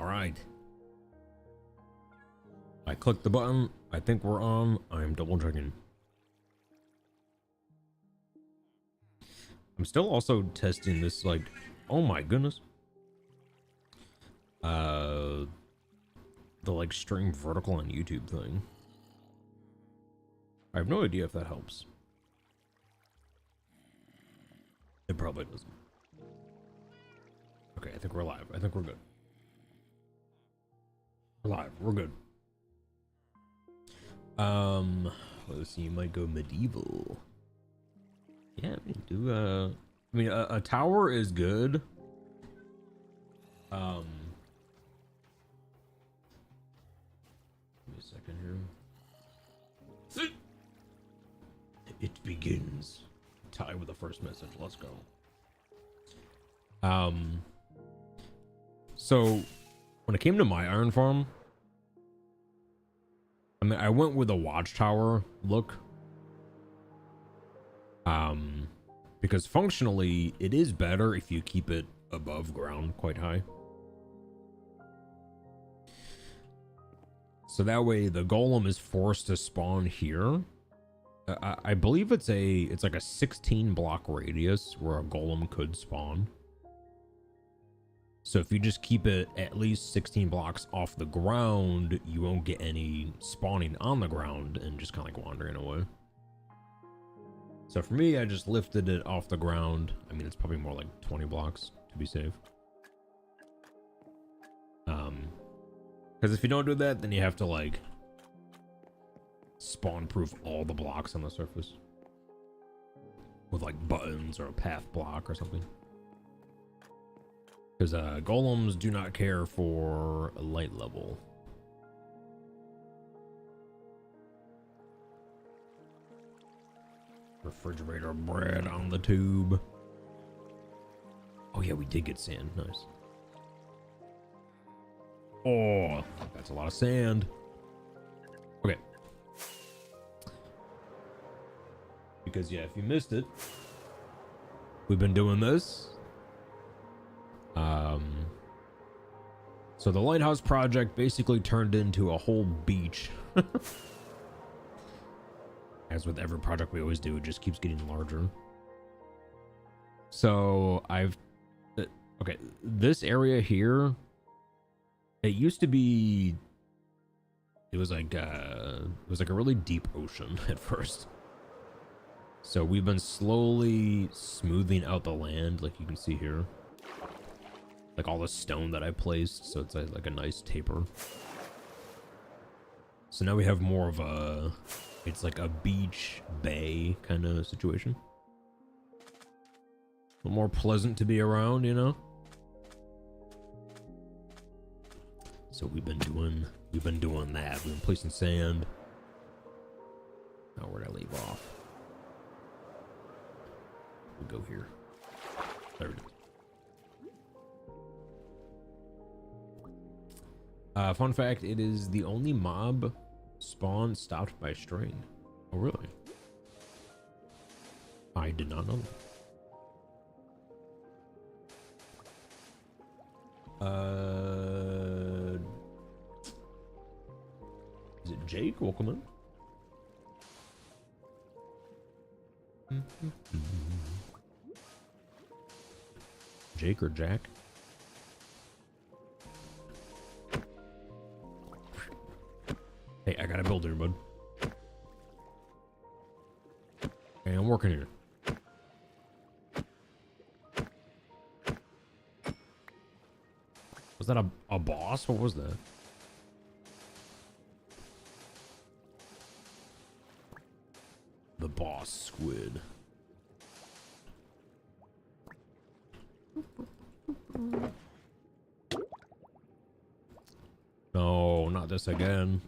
All right. I clicked the button. I think we're on. I'm double checking. I'm still also testing this, like, oh my goodness. The like stream vertical on YouTube thing. I have no idea if that helps. It probably doesn't. Okay, I think we're live. I think we're good. We're live. We're good. Let's see. You might go medieval. Yeah, I mean, a tower is good. Give me a second here. It begins. Tie with the first message. Let's go. So when it came to my iron farm, I mean, I went with a watchtower look. Because functionally it is better if you keep it above ground quite high. So that way the golem is forced to spawn here. I believe it's like a 16 block radius where a golem could spawn. So if you just keep it at least 16 blocks off the ground, you won't get any spawning on the ground and just kind of like wandering away. So for me, I just lifted it off the ground. I mean, it's probably more like 20 blocks to be safe. Because if you don't do that, then you have to like spawn proof all the blocks on the surface with like buttons or a path block or something. Because golems do not care for a light level. Refrigerator bread on the tube. Oh yeah, we did get sand. Nice. Oh, that's a lot of sand. Okay. Because yeah, if you missed it, we've been doing this. So the lighthouse project basically turned into a whole beach. As with every project we always do, it just keeps getting larger. So okay, this area here, it used to be, it was like a really deep ocean at first. So we've been slowly smoothing out the land, like you can see here. Like all the stone that I placed, so it's like a nice taper. So now we have more of a, it's like a beach bay kind of situation. A little more pleasant to be around, you know? So we've been doing that. We've been placing sand. Now where'd I leave off? We'll go here. There it is. Fun fact, it is the only mob spawn stopped by strain. Oh, really? I did not know that. Is it Jake? Welcome in. Jake or Jack? Hey, I got a builder, bud. Hey, I'm working here. Was that a boss? What was that? The boss squid. No, not this again.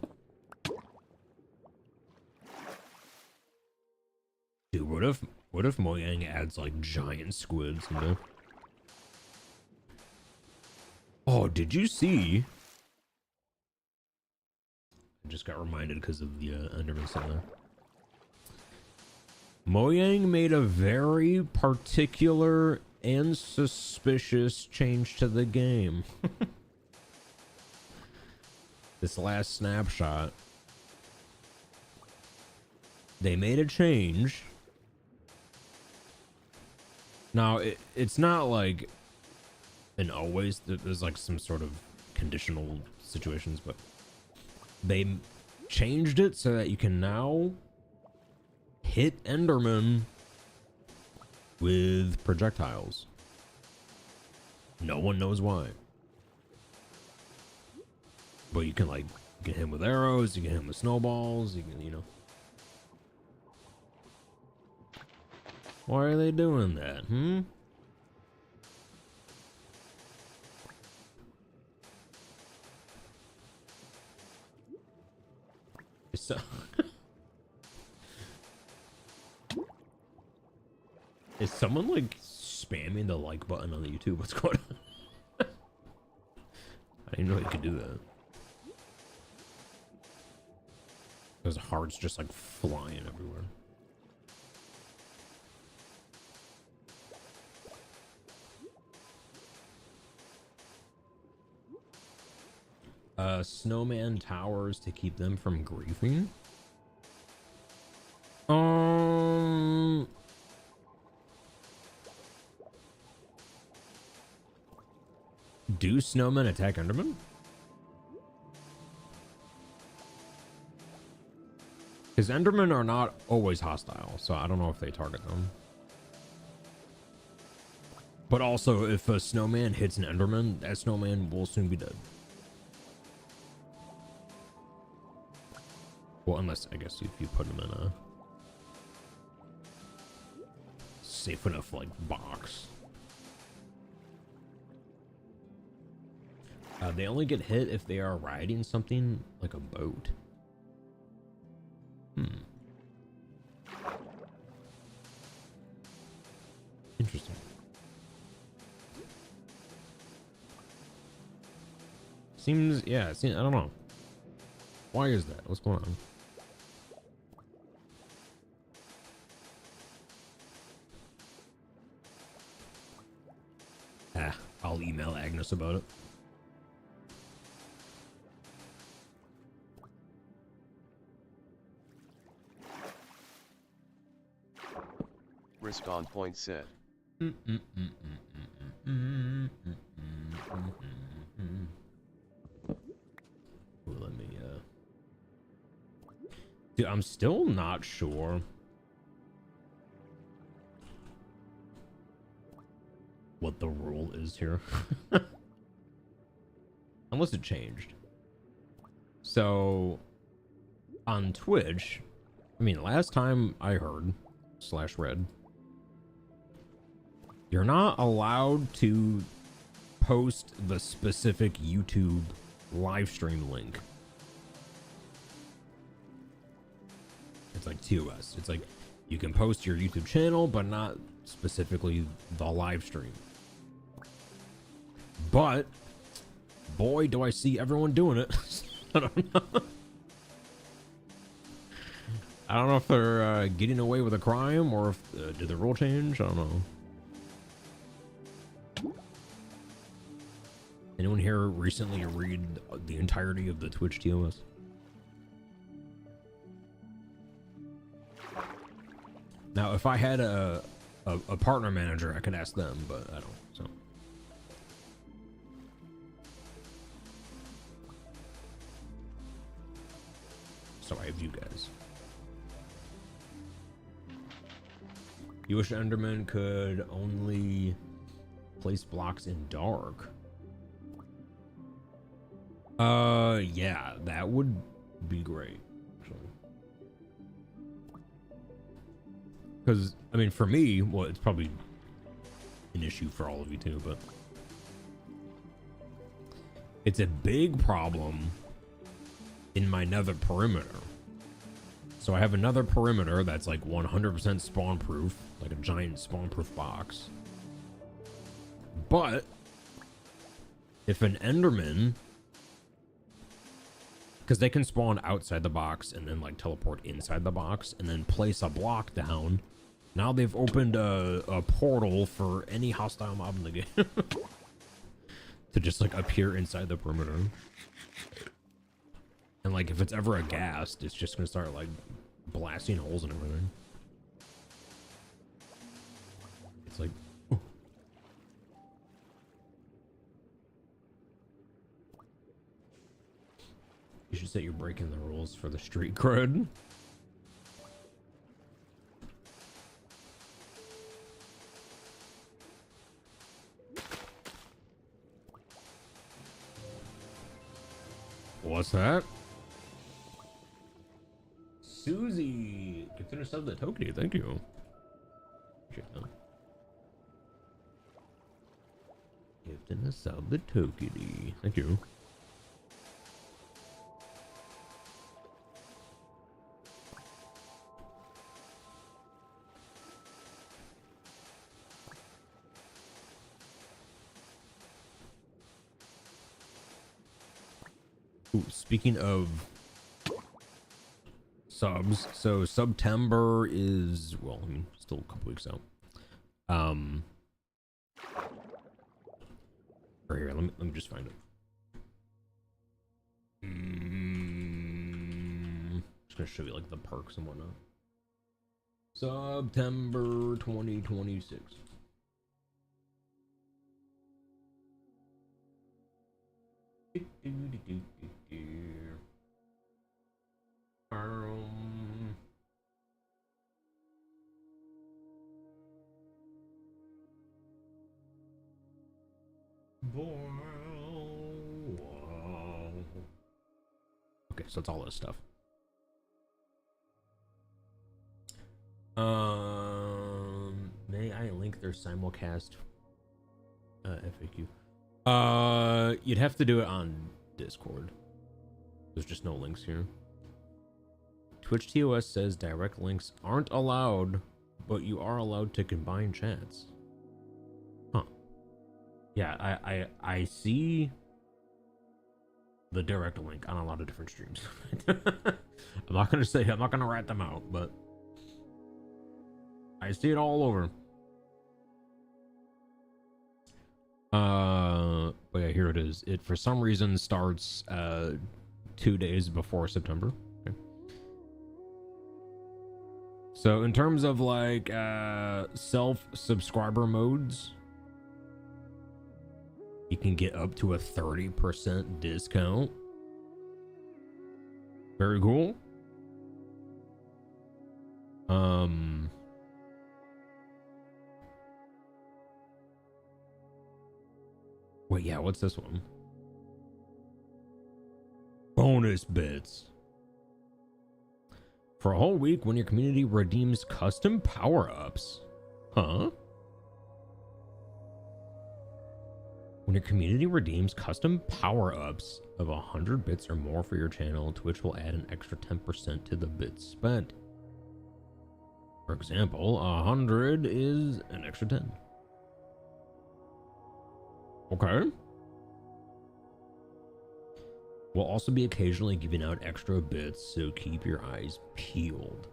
Dude, what if Mojang adds like giant squids in there? Oh, did you see? I just got reminded because of the Enderman sitting there. Mojang made a very particular and suspicious change to the game. this last snapshot, they made a change. Now, it's not like an always, there's like some sort of conditional situations, but they changed it so that you can now hit Enderman with projectiles. No one knows why. But you can like get him with arrows, you can hit him with snowballs, you can, you know. Why are they doing that, So is someone like spamming the like button on the YouTube? What's going on? I didn't know you could do that. Those hearts just like flying everywhere. Snowman towers to keep them from griefing. Do snowmen attack Enderman? Because Endermen are not always hostile, so I don't know if they target them. But also, if a snowman hits an Enderman, that snowman will soon be dead. Well, unless, I guess, if you put him in a safe enough, like, box. They only get hit if they are riding something like a boat. Interesting. Seems, yeah, I don't know. Why is that? What's going on? I'll email Agnes about it. Risk on point said. Ooh, let me dude, I'm still not sure what the rule is here. Unless it changed. So on Twitch, I mean, last time I heard / read, you're not allowed to post the specific YouTube live stream link. It's like TOS. It's like you can post your YouTube channel, but not specifically the live stream. But boy, do I see everyone doing it. I don't know. I don't know if they're getting away with a crime or if did the rule change. I don't know. Anyone here recently read the entirety of the Twitch TOS? Now, if I had a partner manager, I could ask them, but I don't. So I have you guys. You wish Enderman could only place blocks in dark. Yeah, that would be great, actually. Because, I mean, for me, well, it's probably an issue for all of you too, but it's a big problem in my nether perimeter. So I have another perimeter that's like 100% spawn proof, like a giant spawn proof box. But if an Enderman, because they can spawn outside the box and then like teleport inside the box and then place a block down, now they've opened a portal for any hostile mob in the game to just like appear inside the perimeter. And like if it's ever a ghast, it's just gonna start like blasting holes and everything. It's like you should say you're breaking the rules for the street cred. What's that? Susie, consider sub the Tokyo. Thank you. Appreciate that. Gifting a sub the Tokyo. Thank you. Ooh, speaking of subs, so September is, well, I mean, still a couple weeks out. Right here, let me just find it. Just gonna show you like the perks and whatnot. September 2026. Okay, so it's all this stuff. May I link their simulcast FAQ? You'd have to do it on Discord. There's just no links here. Twitch TOS says direct links aren't allowed, but you are allowed to combine chats. Huh. Yeah, I see the direct link on a lot of different streams. I'm not gonna rat them out, but I see it all over. But yeah, here it is. It for some reason starts 2 days before September. Okay. So in terms of like self-subscriber modes, you can get up to a 30% discount. Very cool. Wait, yeah, what's this one? Bonus bits. For a whole week when your community redeems custom power-ups. Huh? When your community redeems custom power-ups of 100 bits or more for your channel, Twitch will add an extra 10% to the bits spent. For example, 100 is an extra 10. Okay. We'll also be occasionally giving out extra bits, so keep your eyes peeled.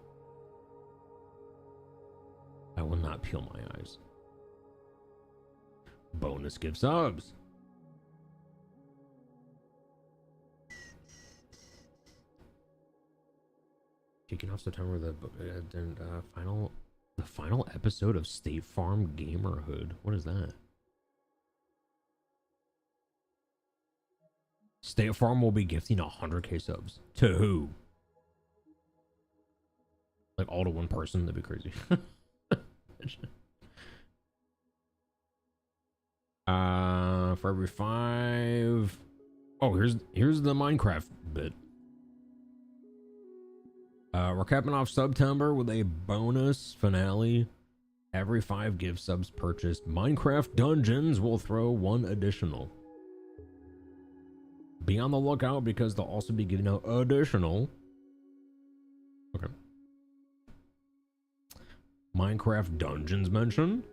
I will not peel my eyes. Bonus gift subs. Kicking off September, the final episode of State Farm Gamerhood. What is that? State Farm will be gifting 100k subs. To who? Like all to one person? That'd be crazy. For every 5. Oh, here's the Minecraft bit. We're capping off September with a bonus finale. Every 5 gift subs purchased Minecraft Dungeons will throw 1 additional. Be on the lookout because they'll also be giving out additional. Okay. Minecraft Dungeons mentioned.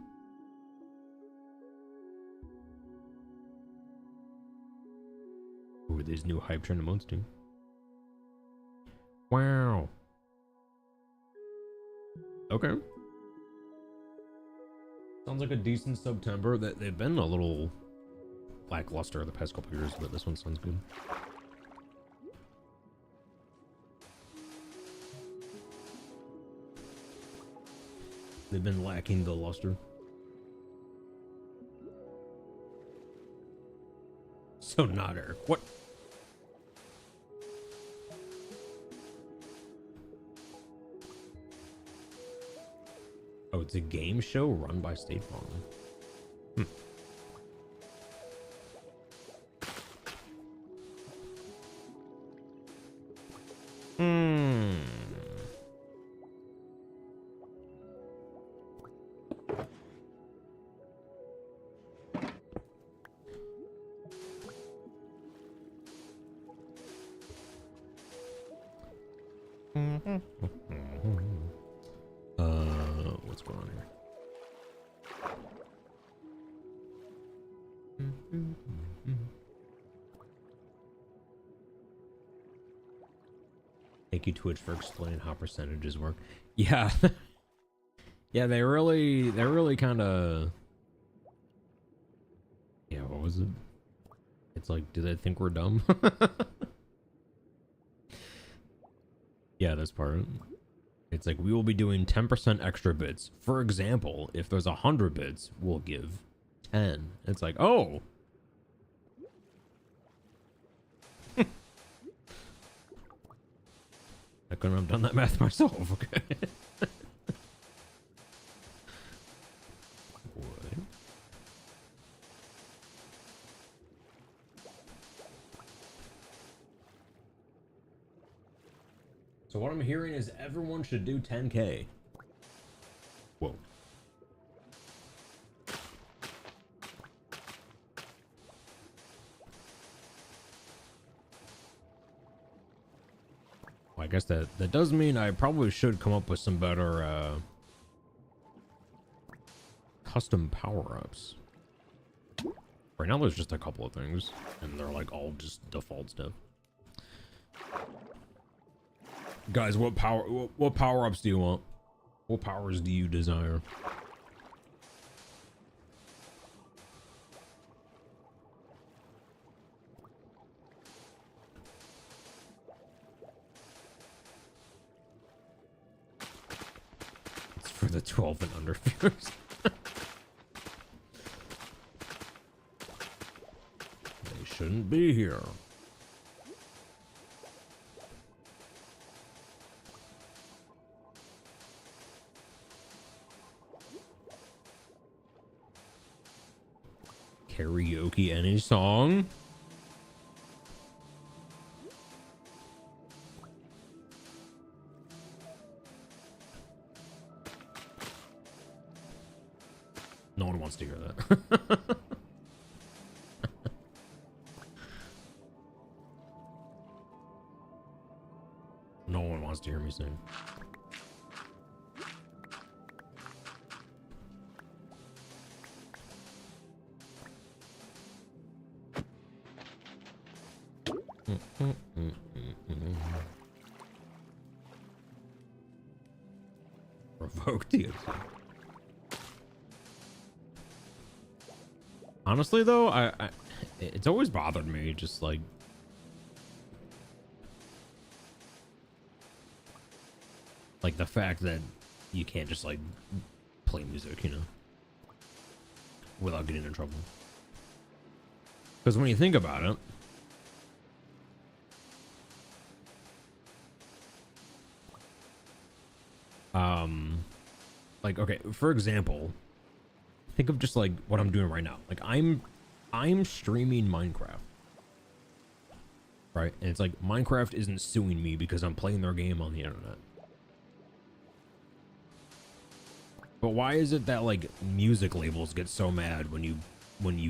Ooh, these new hype trend emotes too. Wow. Okay. Sounds like a decent September. That they've been a little lackluster the past couple years, but this one sounds good. They've been lacking the luster. So not Eric. What? Oh, it's a game show run by State Farm. What's going on here? Thank you, Twitch, for explaining how percentages work. Yeah. Yeah, they really kind of... Yeah, what was it? It's like, do they think we're dumb? Yeah, this part. It's like, we will be doing 10% extra bits. For example, if there's 100 bits, we'll give 10. It's like, oh! I couldn't have done that math myself, okay? What? So what I'm hearing is everyone should do 10K. Whoa. Well, I guess that does mean I probably should come up with some better custom power-ups. Right now there's just a couple of things, and they're like all just default stuff. Guys, what power-ups do you want? What powers do you desire? It's for the 12 and under viewers. They shouldn't be here. Karaoke any song. No one wants to hear that. No one wants to hear me sing. Revoke DLC. Honestly, though, it's always bothered me, just like the fact that you can't just like play music, you know, without getting in trouble. Because when you think about it, like, okay, for example, think of just like what I'm doing right now. Like I'm streaming Minecraft, right? And it's like Minecraft isn't suing me because I'm playing their game on the internet. But why is it that like music labels get so mad when you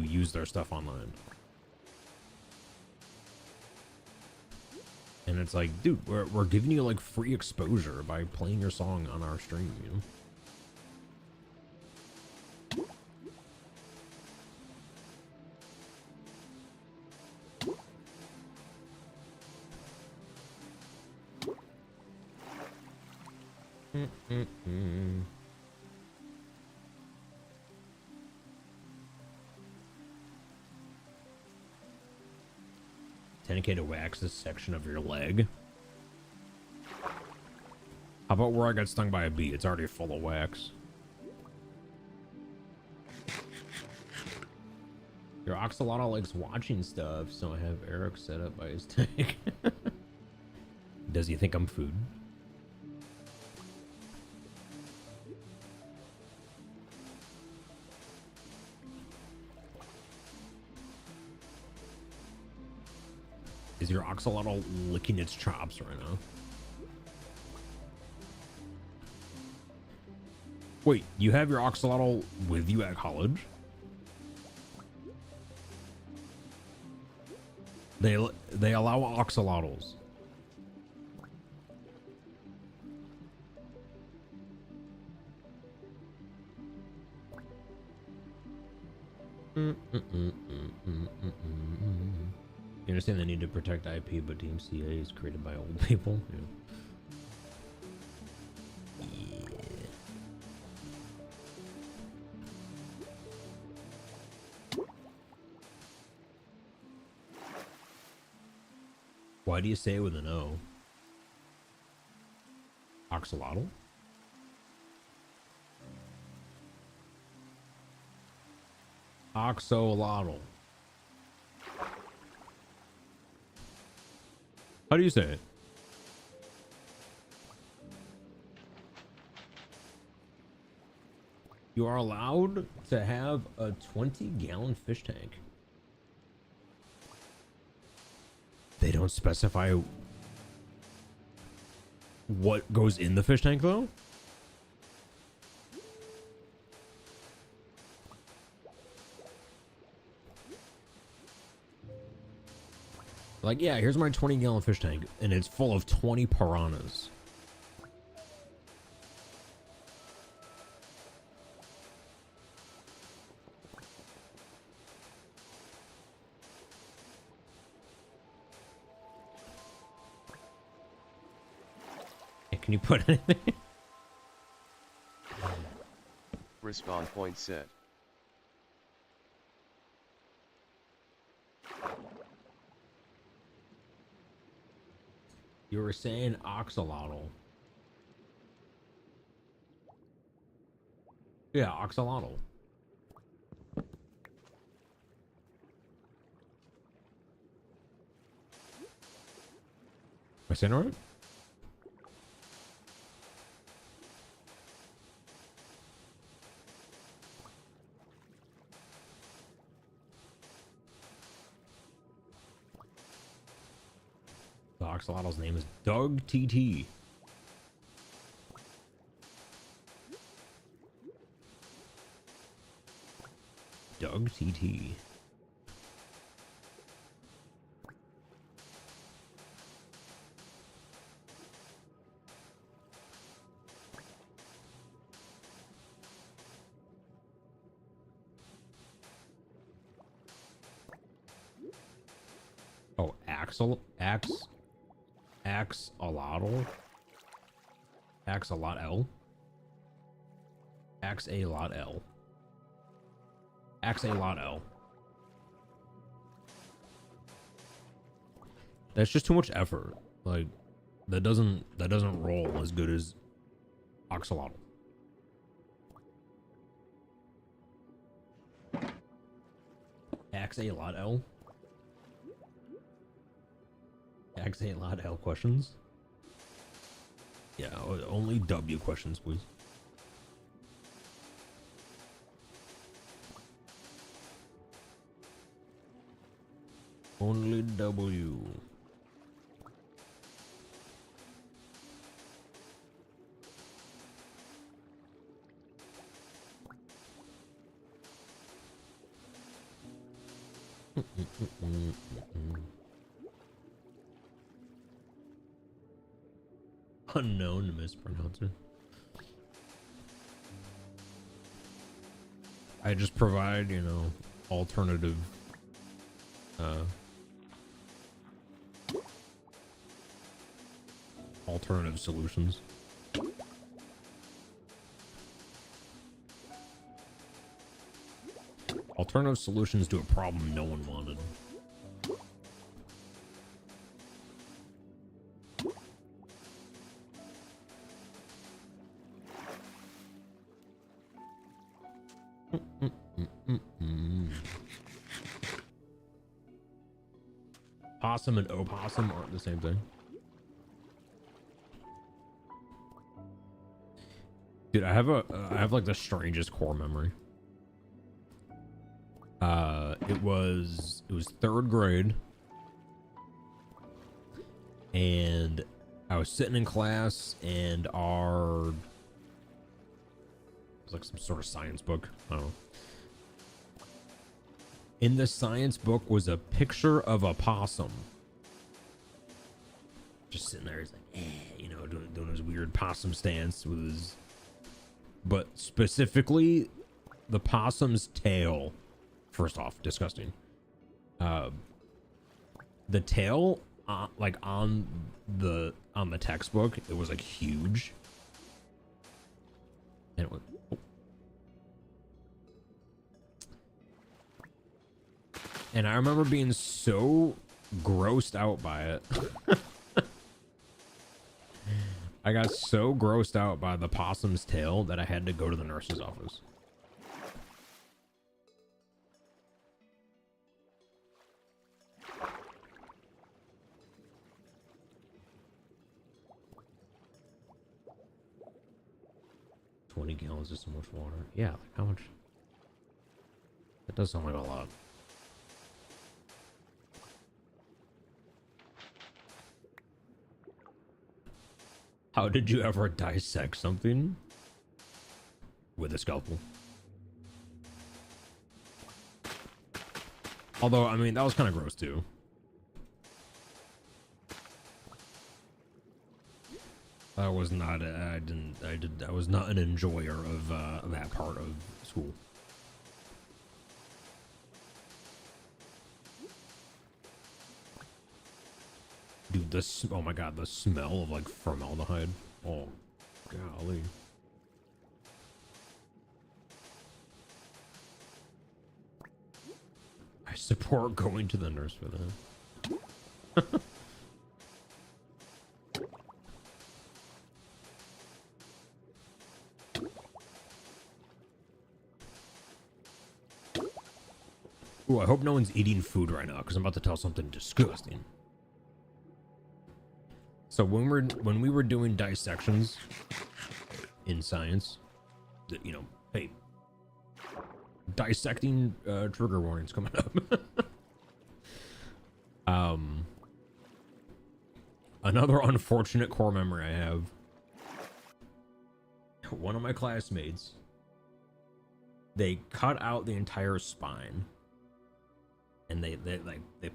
use their stuff online? And it's like, dude, we're giving you like free exposure by playing your song on our stream, you know? Mm-mm-mm. 10K to wax this section of your leg. How about where I got stung by a bee? It's already full of wax. Your Oxalotl likes watching stuff, so I have Eric set up by his tank. Does he think I'm food? Is your Oxalotl licking its chops right now? Wait, you have your Oxalotl with you at college? They allow Oxalotls. You understand the need to protect IP, but DMCA is created by old people? Yeah. Why do you say it with an O? Oxalotl? Oxalotl. How do you say it? You are allowed to have a 20-gallon fish tank. They don't specify what goes in the fish tank, though? Like, yeah, here's my 20-gallon fish tank, and it's full of 20 piranhas. Can you put anything? Respawn point set. You were saying Oxalotl. Yeah, Oxalotl. Am I saying it right? The Oxalotl's name is Doug TT. Doug TT. Oh, Axolotl? Axolotl? Axolotl? Axolotl. Axolotl. That's just too much effort. Like, that doesn't roll as good as Axolotl. Axolotl. Axolotl questions. Yeah, only W questions, please. Only W. Unknown mispronouncer. I just provide, you know, alternative alternative solutions. Alternative solutions to a problem no one wanted. Possum and opossum aren't the same thing. Dude, I have like the strangest core memory. It was third grade, and I was sitting in class, and it was like some sort of science book. I don't know. In the science book was a picture of a possum. Just sitting there, he's like, you know, doing his weird possum stance with his. But specifically, the possum's tail. First off, disgusting. The tail, like on the textbook, it was like huge. And it was. Oh. And I remember being so grossed out by it. I got so grossed out by the possum's tail that I had to go to the nurse's office. $20 gallons is so much water. Yeah, like how much? That does sound like a lot. How did you ever dissect something with a scalpel? Although, I mean, that was kind of gross too. I was not. I was not an enjoyer of that part of school. Dude, oh my god, the smell of like formaldehyde. Oh, golly. I support going to the nurse for that. Ooh, I hope no one's eating food right now because I'm about to tell something disgusting. So when we were doing dissections in science, you know, hey, dissecting trigger warnings coming up. Another unfortunate core memory I have. One of my classmates, they cut out the entire spine, and they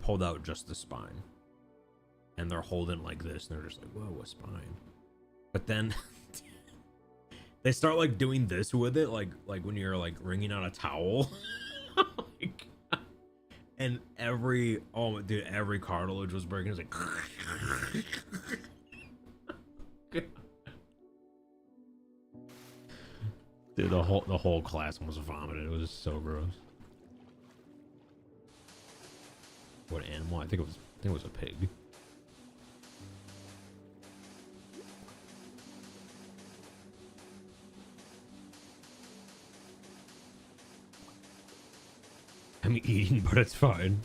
pulled out just the spine. And they're holding like this, and they're just like, whoa, a spine. But then they start like doing this with it, like when you're like wringing out a towel. Like, and every cartilage was breaking. It was like dude, the whole class was vomited. It was just so gross. What animal? I think it was a pig. I'm eating, but it's fine.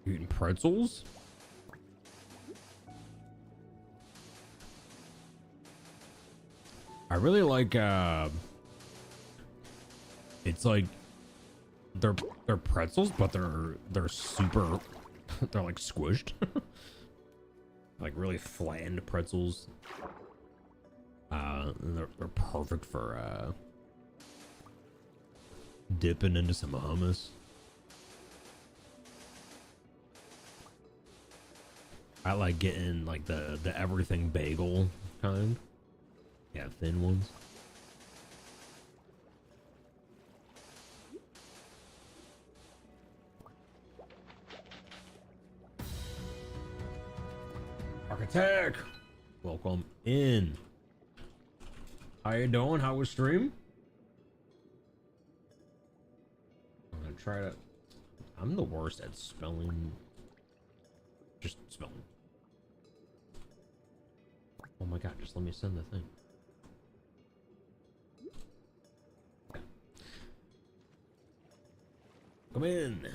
Eating pretzels? I really like it's like they're pretzels, but they're super they're like squished. Like really flattened pretzels. They're perfect for dipping into some hummus. I like getting like the everything bagel kind. Yeah, thin ones. Architect, welcome in. How you doing? How was stream? I'm gonna try to. I'm the worst at spelling. Just spelling. Oh my god! Just let me send the thing. Come in.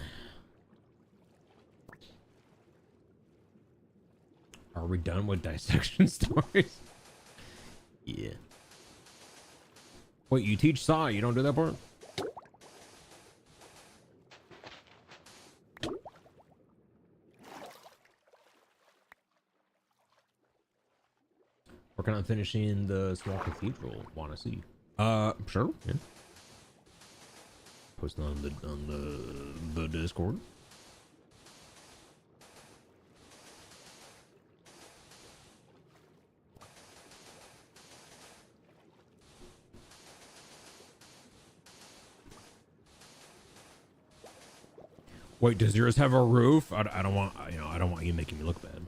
Are we done with dissection stories? Yeah. Wait, you teach Saw, you don't do that part? Working on finishing the small cathedral. Wanna see? Sure. Yeah. Posting on the Discord. Wait, does yours have a roof? I don't want, you know, I don't want you making me look bad.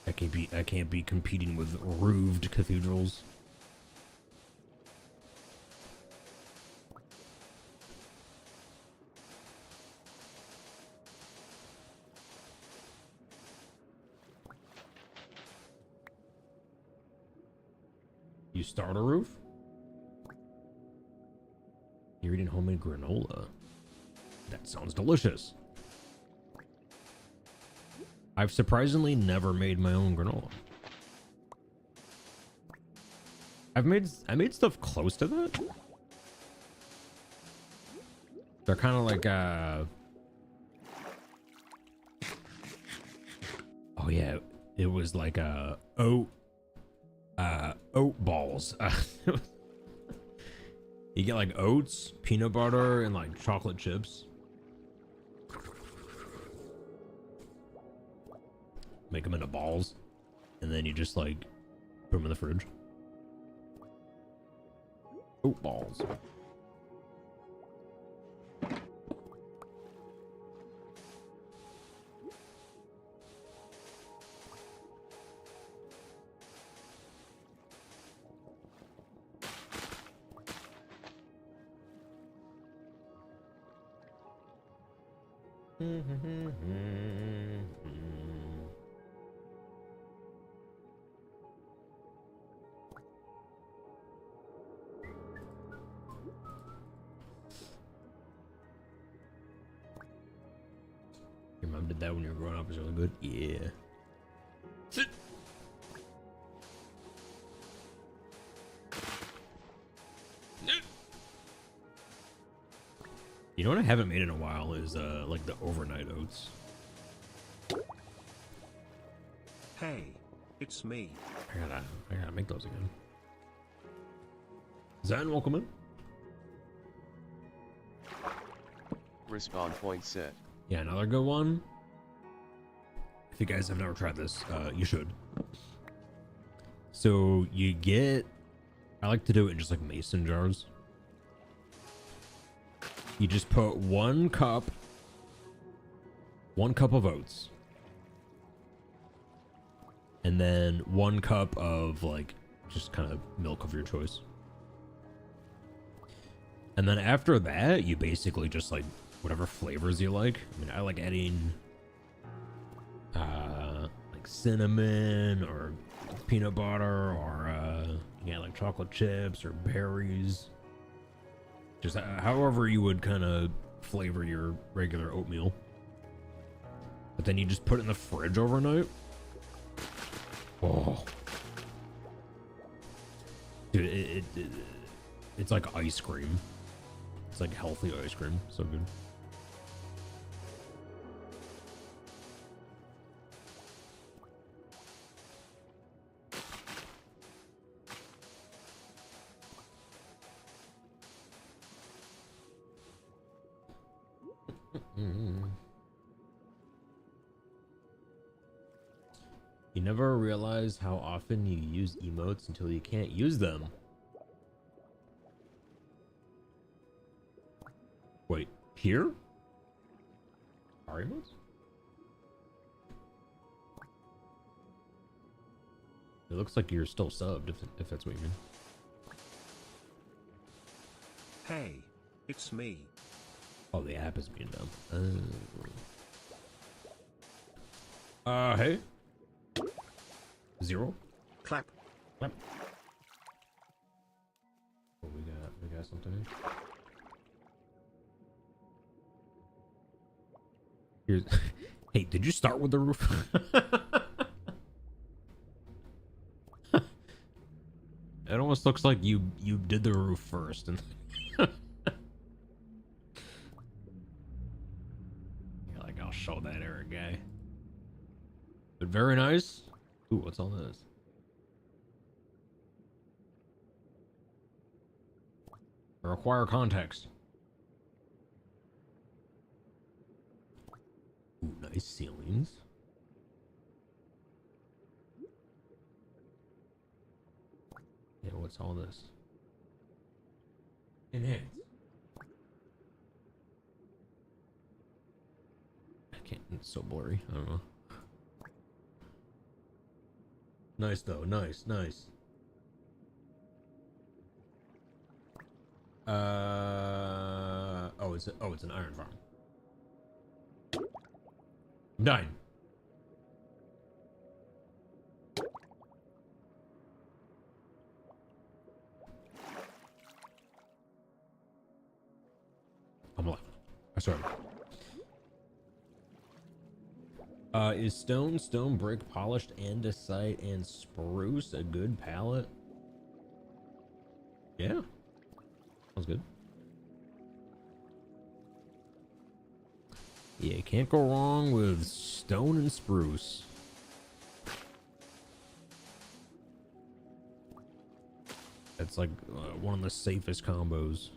I can't be competing with roofed cathedrals. You start a roof? You're eating homemade granola. That sounds delicious. I've surprisingly never made my own granola. I made stuff close to that. They're kind of like oh yeah, it was like oat balls. You get like oats, peanut butter, and like chocolate chips. Make them into balls, and then you just like put them in the fridge. Oat balls. Your mom did that when you were growing up. Is really good. Yeah. You know what I haven't made in a while is like the overnight oats. Hey, it's me. I gotta make those again. Zan, welcome in. Respawn point set. Yeah, another good one. If you guys have never tried this, you should. So you get, I like to do it in just like mason jars. You just put 1 cup of oats, and then 1 cup of like just kind of milk of your choice. And then after that, you basically just like whatever flavors you like. I mean, I like adding like cinnamon or peanut butter, or yeah, like chocolate chips or berries. Just however you would kind of flavor your regular oatmeal. But then you just put it in the fridge overnight. Oh, dude, it's like ice cream. It's like healthy ice cream. So good. You never realize how often you use emotes until you can't use them. Wait, here? Are emotes? It looks like you're still subbed, if that's what you mean. Hey, it's me. Oh, the app is being done. Hey. Zero. Clap. Clap. Oh, we got something here. Here's. Hey, did you start with the roof? It almost looks like you did the roof first, and you're like, I'll show that Eric guy. But very nice. Ooh, what's all this? Require context. Ooh, nice ceilings. Yeah, what's all this? Enhance. I can't, it's so blurry. I don't know. Nice though, nice. It's an iron farm. I'm dying. I'm alive. I started. Is stone, brick, polished, andesite, and spruce a good palette? Yeah. Sounds good. Yeah, you can't go wrong with stone and spruce. That's like one of the safest combos.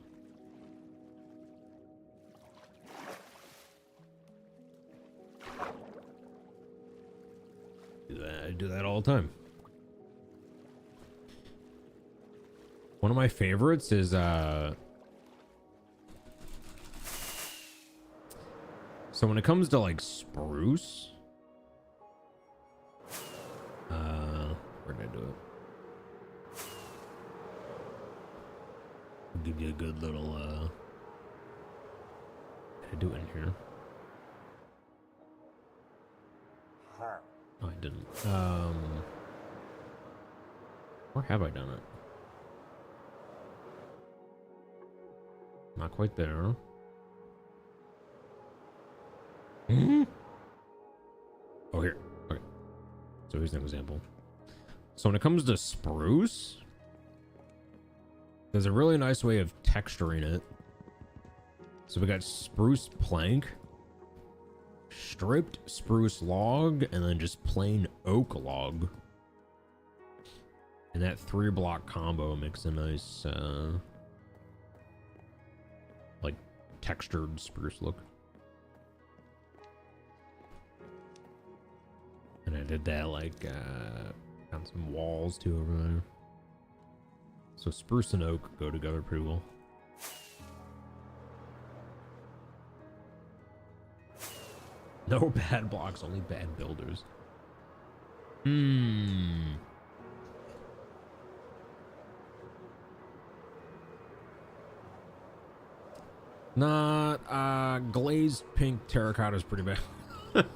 I do that all the time. One of my favorites is so when it comes to like spruce, where did I do it? I'll give you a good little did I do it in here? Oh, I didn't. Where have I done it? Not quite there. Oh, here. Okay. So here's an example. So when it comes to spruce, there's a really nice way of texturing it. So we got spruce plank, stripped spruce log, and then just plain oak log. And that 3-block combo makes a nice like textured spruce look. And I did that like on some walls too over there. So spruce and oak go together pretty well. No bad blocks, only bad builders. Not glazed pink terracotta is pretty bad. That's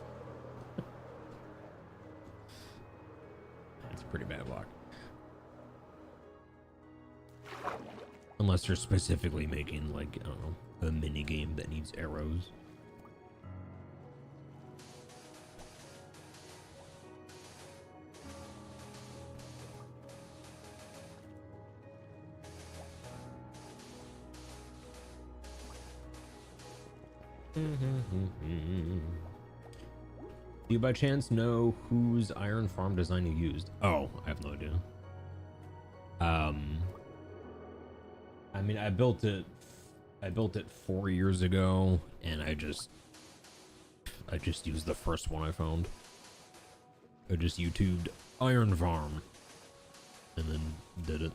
a pretty bad block. Unless you're specifically making like, I don't know, a mini game that needs arrows. Do you by chance know whose iron farm design you used? Oh, I have no idea. I mean, I built it 4 years ago, and I just used the first one I found. I just YouTubed iron farm and then did it.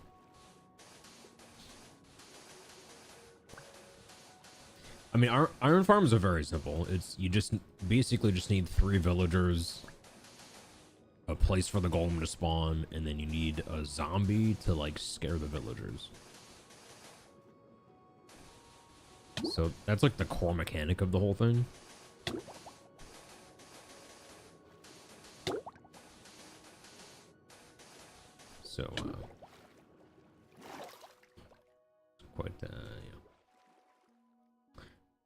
I mean, iron farms are very simple. It's you just basically just need 3 villagers, a place for the golem to spawn, and then you need a zombie to like scare the villagers. So that's like the core mechanic of the whole thing. So quite yeah.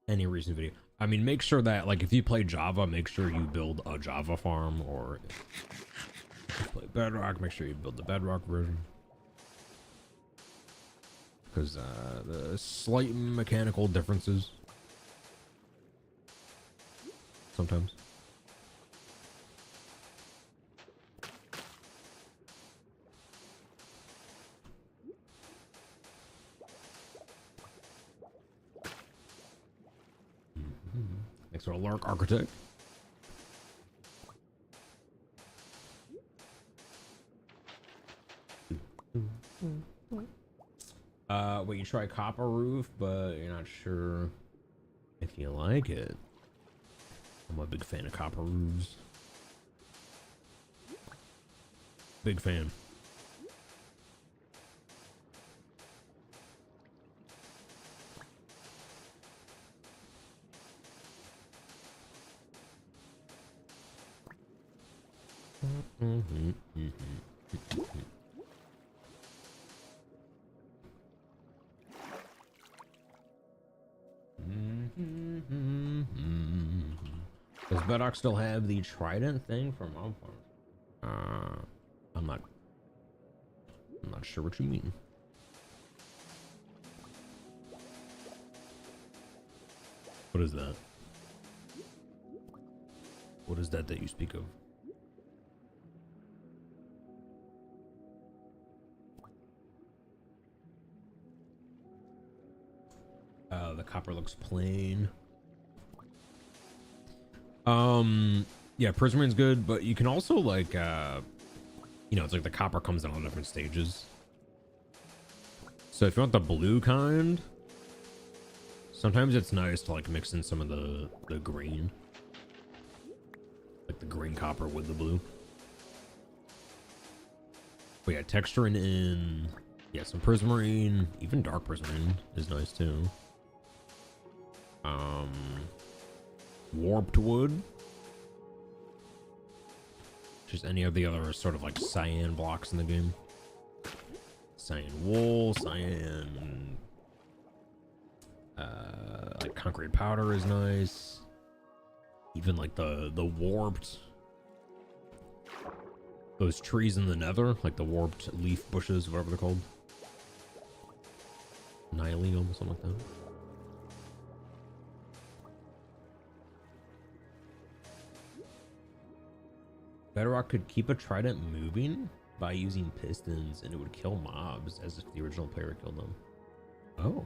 Any recent video. I mean, make sure that like if you play Java, make sure you build a Java farm, or if you play Bedrock, make sure you build the Bedrock version. Because the slight mechanical differences sometimes. Thanks for a Lark Architect. Wait, you try Copper Roof, but you're not sure if you like it. I'm a big fan of Copper Roofs. Big fan. Does Bedrock still have the trident thing for Mob Farm? I'm not sure what you mean. What is that? What is that you speak of? The copper looks plain. Yeah, Prismarin's good, but you can also like you know, it's like the copper comes in all different stages. So if you want the blue kind, sometimes it's nice to like mix in some of the green, like the green copper with the blue. But yeah, texturing in, yeah, some Prismarine, even dark Prismarine is nice too. Warped wood, just any of the other sort of like cyan blocks in the game. Cyan wool, cyan like concrete powder is nice. Even like the warped, those trees in the nether, like the warped leaf bushes, whatever they're called, Nylium, something like that. Bedrock could keep a trident moving by using pistons, and it would kill mobs as if the original player killed them. Oh.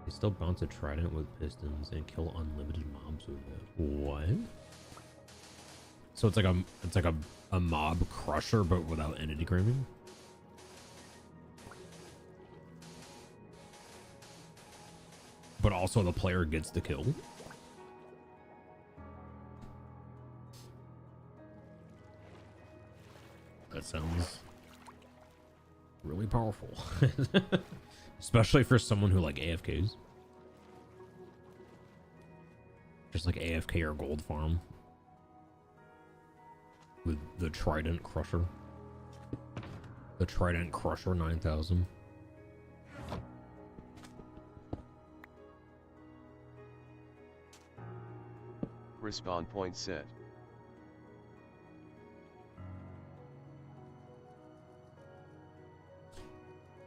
They still bounce a trident with pistons and kill unlimited mobs with it. What? So it's like a mob crusher, but without entity cramming? But also the player gets the kill? That sounds really powerful. Especially for someone who like AFKs. Just like AFK or gold farm. With the Trident Crusher. The Trident Crusher 9000. Respawn point set.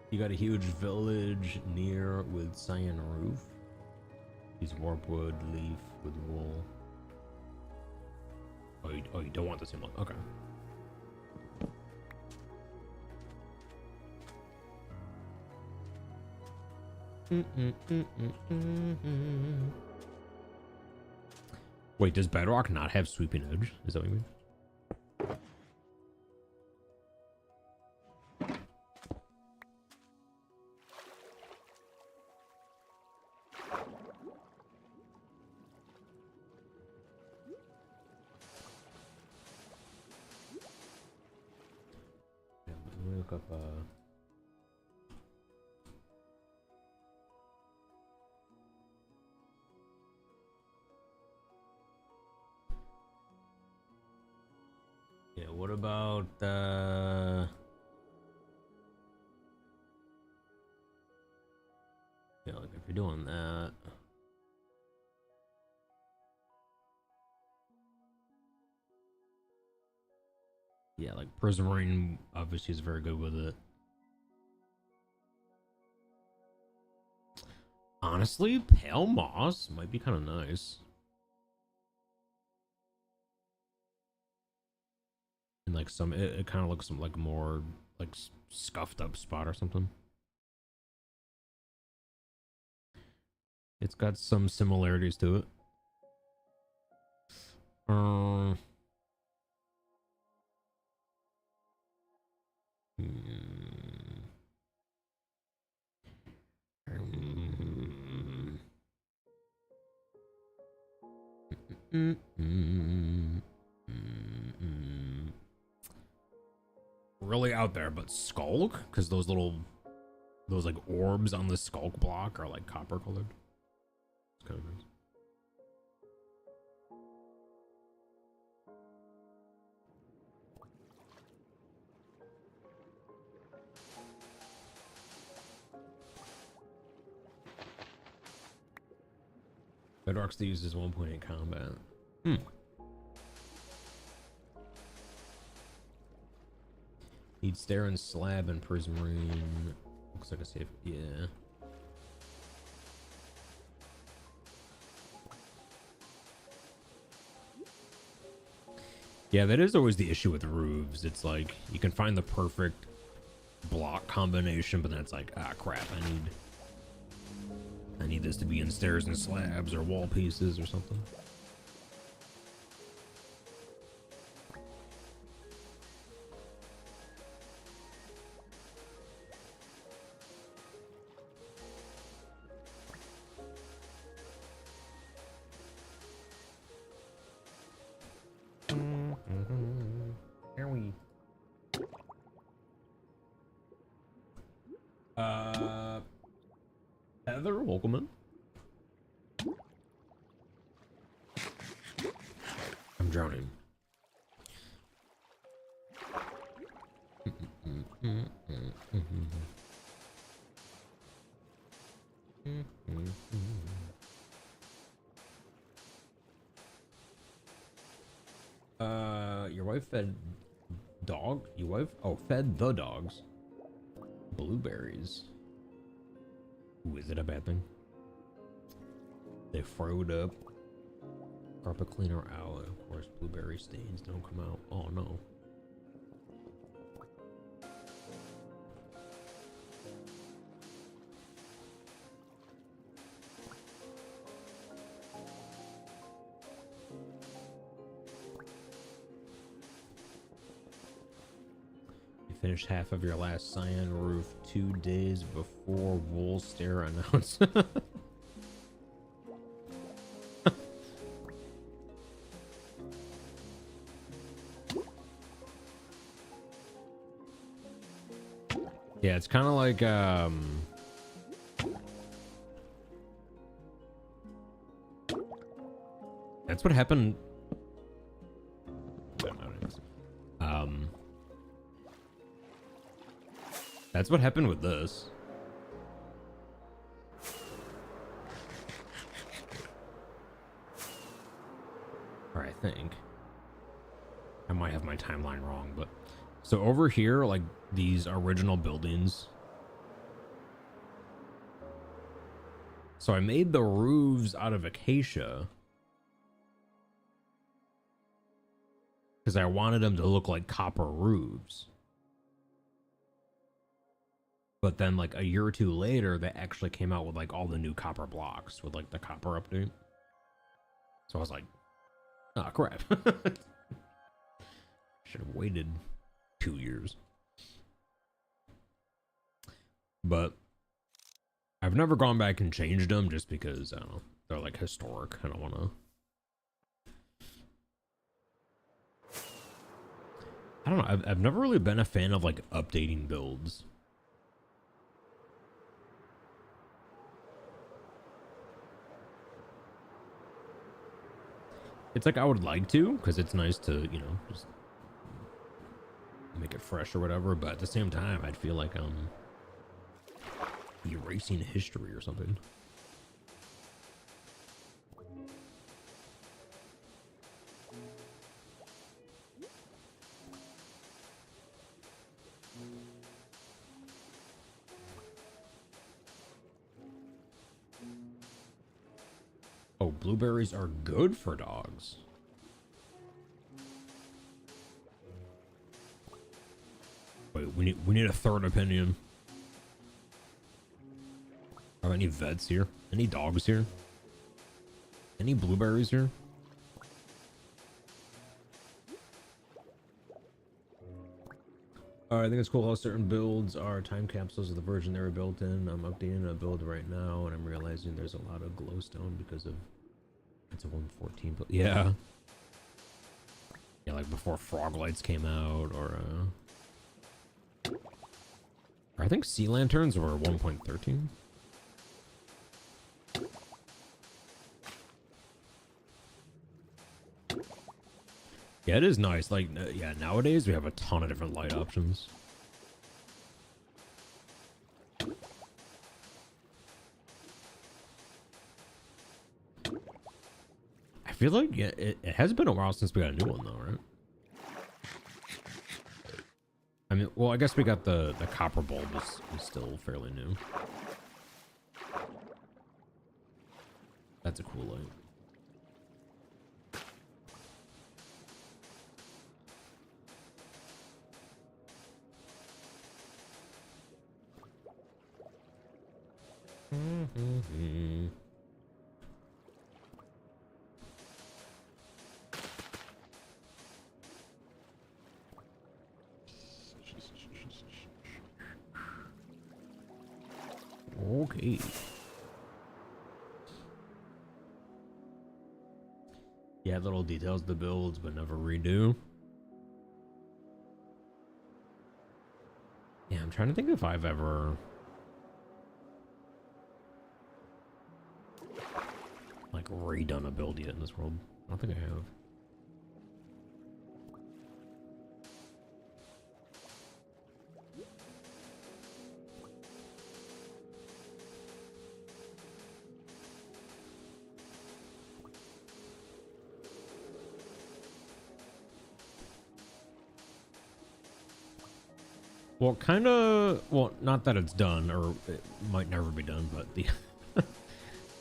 You got a huge village near with cyan roof. Use warp wood, leaf with wool. Oh, you don't want the same one. Okay. Wait, does Bedrock not have sweeping edge? Is that what you mean? me look up yeah, what about yeah, like if you're doing that. Yeah, like Prismarine obviously is very good with it. Honestly, Pale Moss might be kind of nice. And like some, it kind of looks like more like scuffed up spot or something. It's got some similarities to it. Really out there, but Skulk, because those like orbs on the Skulk block are like copper colored. It's kind of nice. Bedrock Thieves is 1.8 combat. Need Stare and Slab and Prismarine. Looks like a safe. Yeah. Yeah, that is always the issue with roofs. It's like you can find the perfect block combination, but then it's like, ah, crap. I need this to be in Stairs and Slabs or wall pieces or something. Here we. Heather, welcome in. I'm drowning. Your wife fed dog? Your wife? Oh, fed the dogs blueberries. Ooh, is it a bad thing? They froed up. Carpet cleaner out. Of course, blueberry stains don't come out. Oh no. Finished half of your last cyan roof 2 days before Wool Stare announced. Yeah, it's kind of like that's what happened. That's what happened with this. Or I think. I might have my timeline wrong, but so over here, like these original buildings. So I made the roofs out of acacia because I wanted them to look like copper roofs. But then like a year or two later, they actually came out with like all the new copper blocks with like the copper update. So I was like, oh crap. Should have waited 2 years. But I've never gone back and changed them just because I don't know, they're like historic. I don't want don't know. I've never really been a fan of like updating builds. It's like I would like to, because it's nice to, you know, just make it fresh or whatever. But at the same time, I'd feel like I'm erasing history or something. Oh, blueberries are good for dogs. Wait, we need a third opinion. Are there any vets here? Any dogs here? Any blueberries here? I think it's cool how certain builds are time capsules of the version they were built in. I'm updating a build right now, and I'm realizing there's a lot of glowstone because of it's a 114. But yeah, like before Frog Lights came out, or I think Sea Lanterns were 1.13. Yeah, it is nice. Like, yeah, nowadays we have a ton of different light options. I feel like it has been a while since we got a new one, though, right? I mean, well, I guess we got the copper bulb is still fairly new. That's a cool light. Okay. Yeah, little details of the builds, but never redo. Yeah, I'm trying to think if I've ever like redone a build yet in this world. I don't think I have. Well, kind of, well, not that it's done, or it might never be done, but the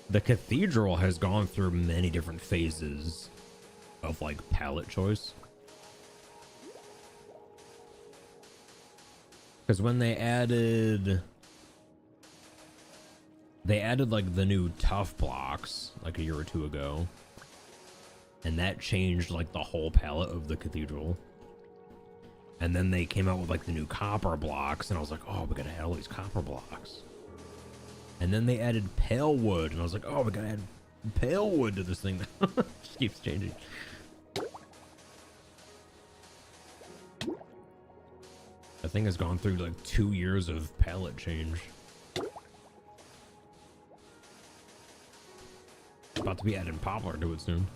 the cathedral has gone through many different phases of like palette choice. Because when they added like the new tough blocks like a year or two ago, and that changed like the whole palette of the cathedral. And then they came out with like the new copper blocks, and I was like, oh, we gotta add all these copper blocks. And then they added pale wood, and I was like, oh, we gotta add pale wood to this thing. Just keeps changing. The thing has gone through like 2 years of palette change. About to be adding poplar to it soon.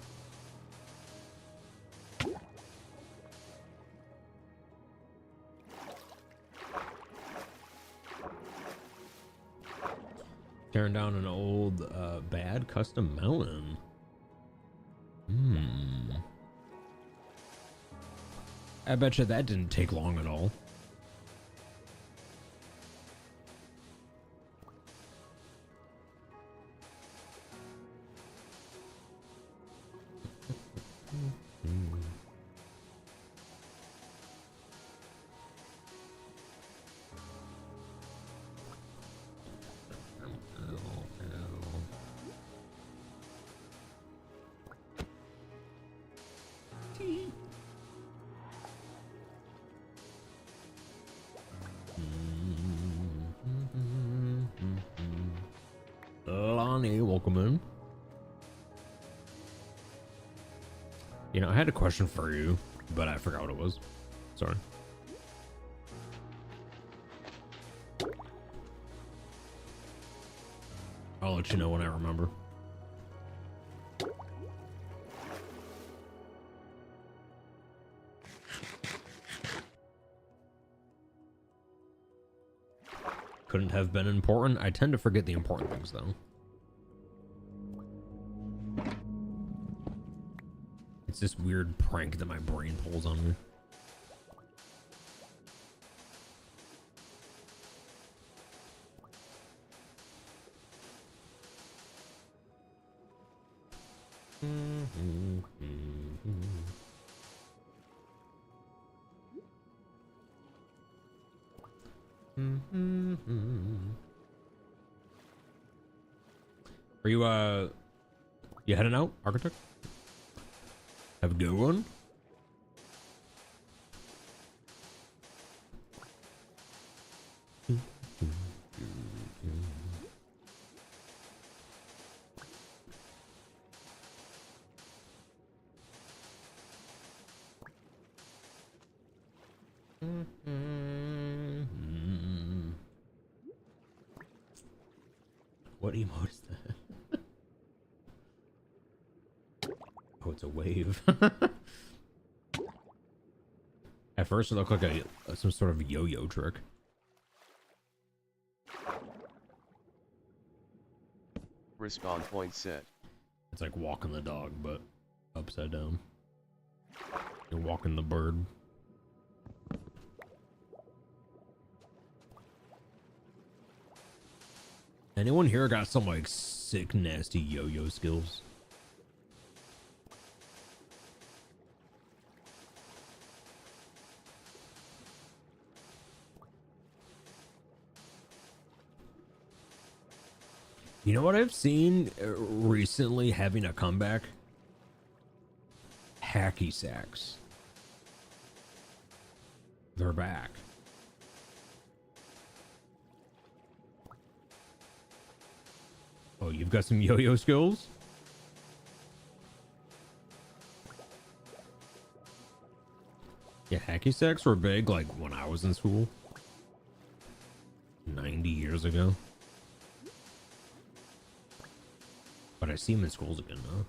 Tearing down an old bad custom mountain. I bet you that didn't take long at all. Lonnie, welcome in. You know, I had a question for you, but I forgot what it was. Sorry. I'll let you know when I remember. Couldn't have been important. I tend to forget the important things, though. It's this weird prank that my brain pulls on me. Are you heading out, Architect? Have a good one. What emote is that? Oh, it's a wave. At first it looked like some sort of yo-yo trick. Respawn point set. It's like walking the dog, but upside down. You're walking the bird. Anyone here got some like sick, nasty yo-yo skills? You know what I've seen recently having a comeback? Hacky sacks. They're back. Oh, you've got some yo-yo skills? Yeah, hacky sacks were big like when I was in school. 90 years ago. But I see them in schools again now.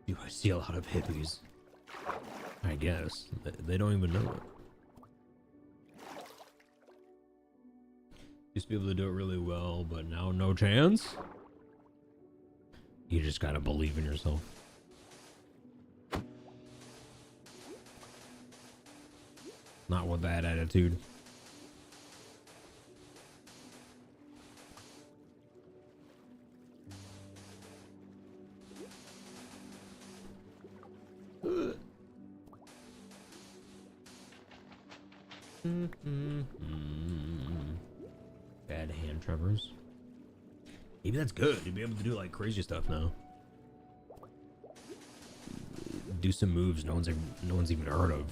Do I see a lot of hippies? I guess. They don't even know it. Used to be able to do it really well, but now no chance? You just gotta believe in yourself. Not with that attitude. Bad hand tremors. Maybe that's good. You'll be able to do like crazy stuff now. Do some moves no one's even heard of.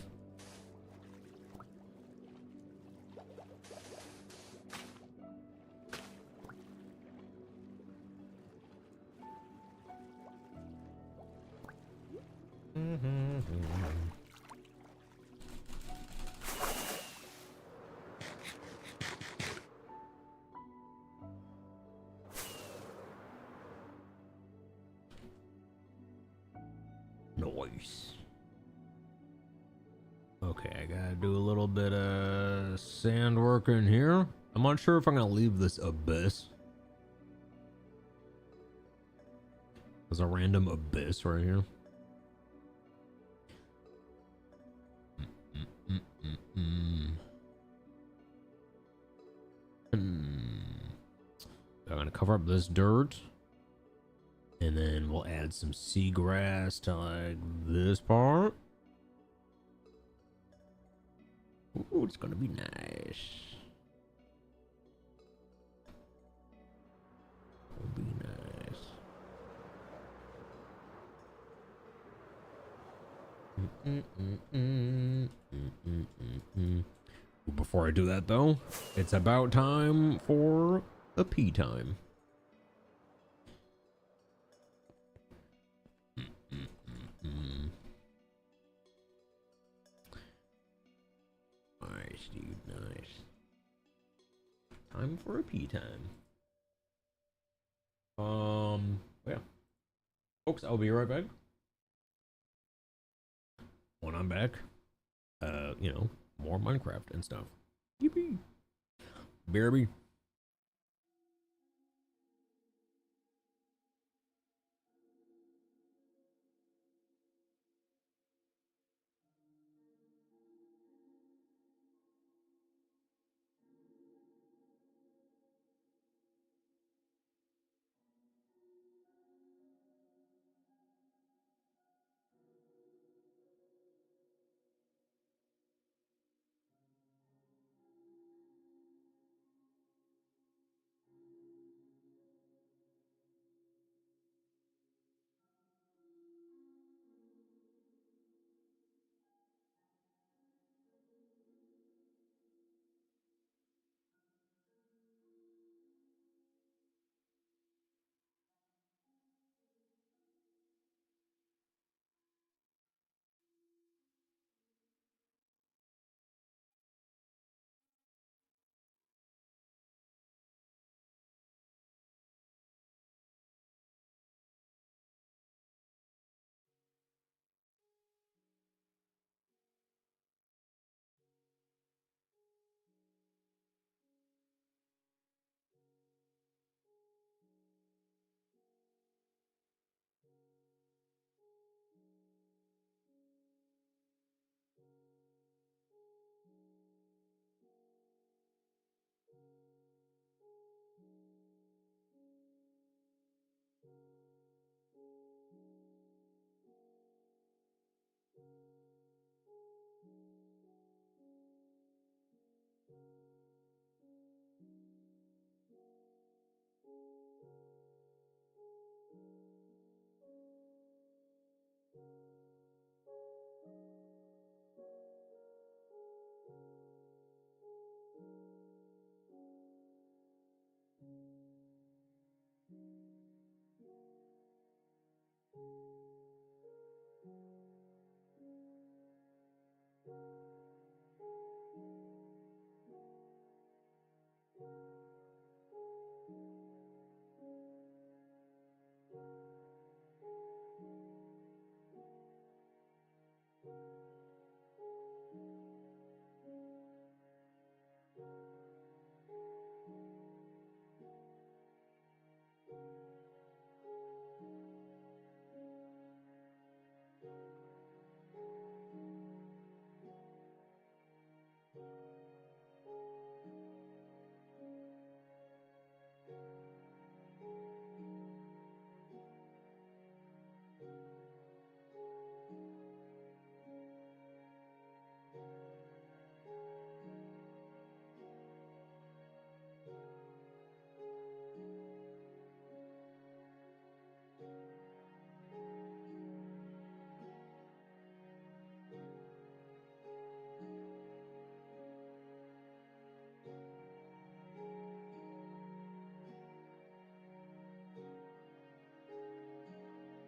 Nice. Okay, I gotta do a little bit of sand work in here. I'm not sure if I'm gonna leave this abyss. There's a random abyss right here. I'm gonna cover up this dirt. And then we'll add some seagrass to like this part. Ooh, it's gonna be nice. It'll be nice. Before I do that, though, it's about time for a pee time. Nice, dude, nice. Time for a pee time. Yeah. Folks, I'll be right back. When I'm back, you know, more Minecraft and stuff. Yippee. BRB.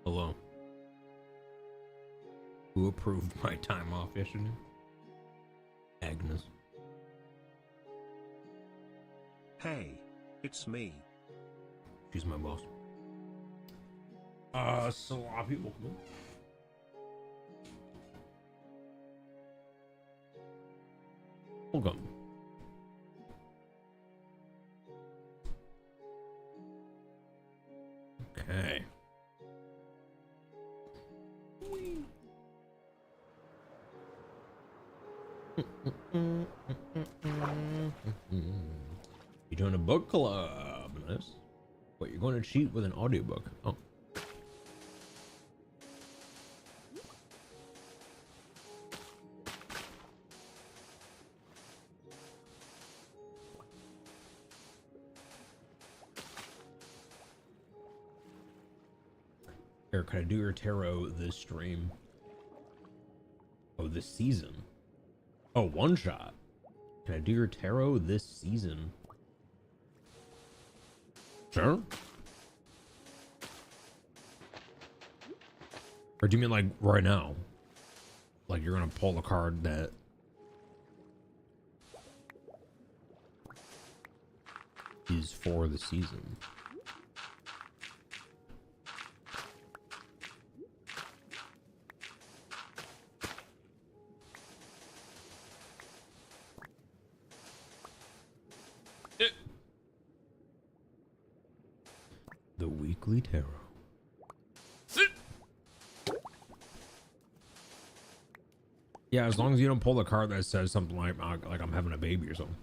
Hello. Who approved my time off yesterday? Agnes. Hey, it's me. She's my boss. Sloppy. Welcome. Welcome. Okay. You're doing a book club. Nice. What, you're going to cheat with an audiobook? Oh. Here, can I do your tarot this stream? this season. Oh, one shot. Can I do your tarot this season? Sure. Or do you mean like right now? Like you're gonna pull a card that is for the season? The weekly tarot. Yeah, as long as you don't pull a card that says something like I'm having a baby or something.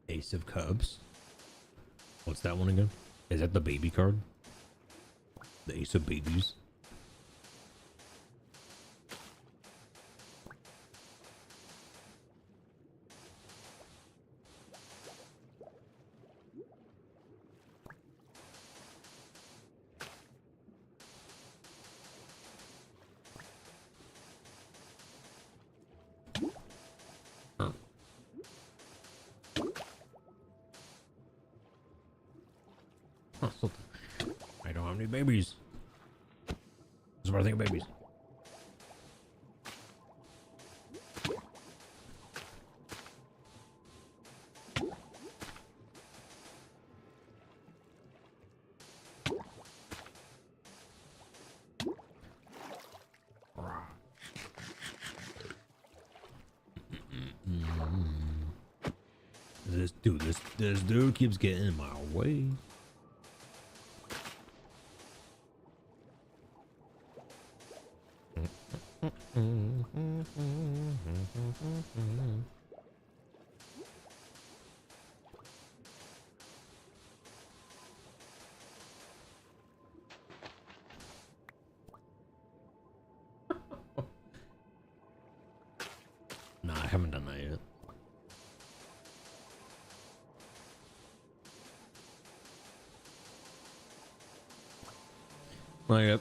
Ace of Cups. What's that one again? Is that the baby card? The Ace of Babies. I don't have any babies. This is what I think of babies. This dude keeps getting in my way. Nah, I haven't done that yet. Not yet.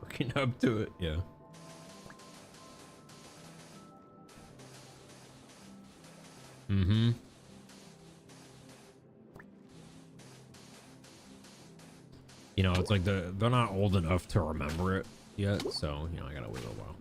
Working up to it, yeah. You know, it's like they're not old enough to remember it yet, so you know I gotta wait a while.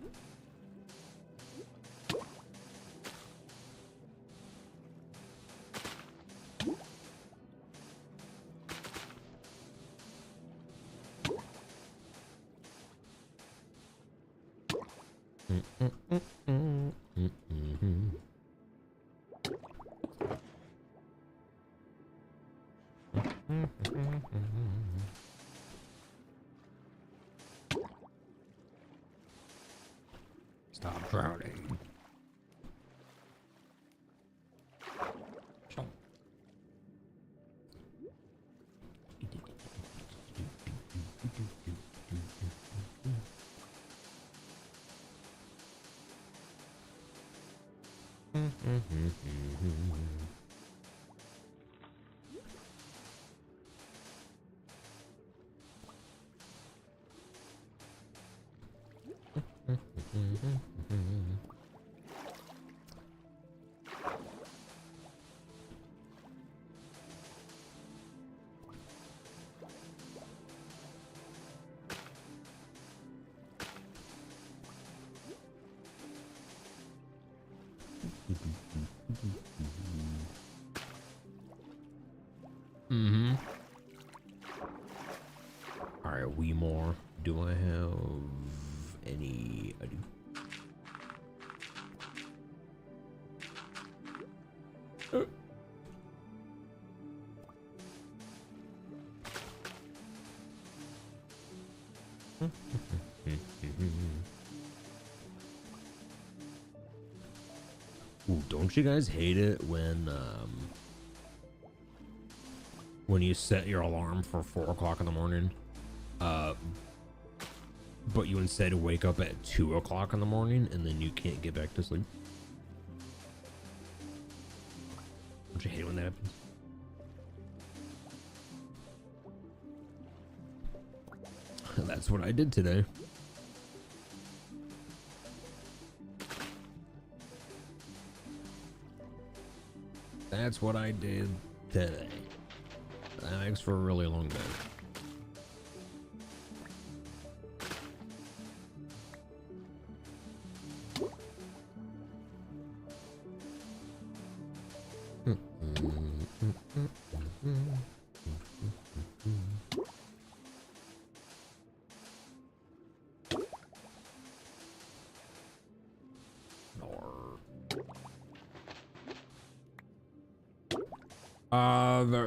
Stop drowning. All right, we more. Do I have any? I do. Ooh, don't you guys hate it when you set your alarm for 4 o'clock in the morning, but you instead wake up at 2 o'clock in the morning and then you can't get back to sleep? Don't you hate it when that happens? That's what I did today. That's what I did today. That makes for a really long day.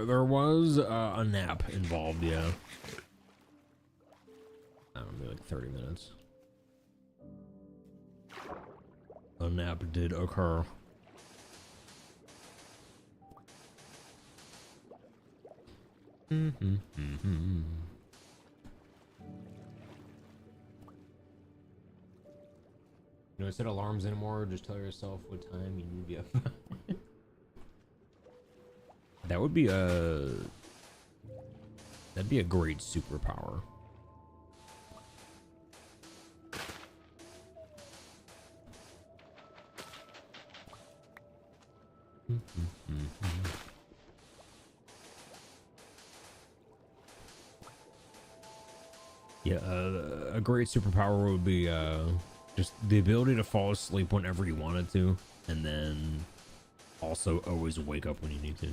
There was a nap involved, yeah. I don't know, like 30 minutes. A nap did occur. You know, set alarms anymore. Just tell yourself what time you need to be up. That would be that'd be a great superpower. Yeah, a great superpower would be just the ability to fall asleep whenever you wanted to, and then also always wake up when you need to.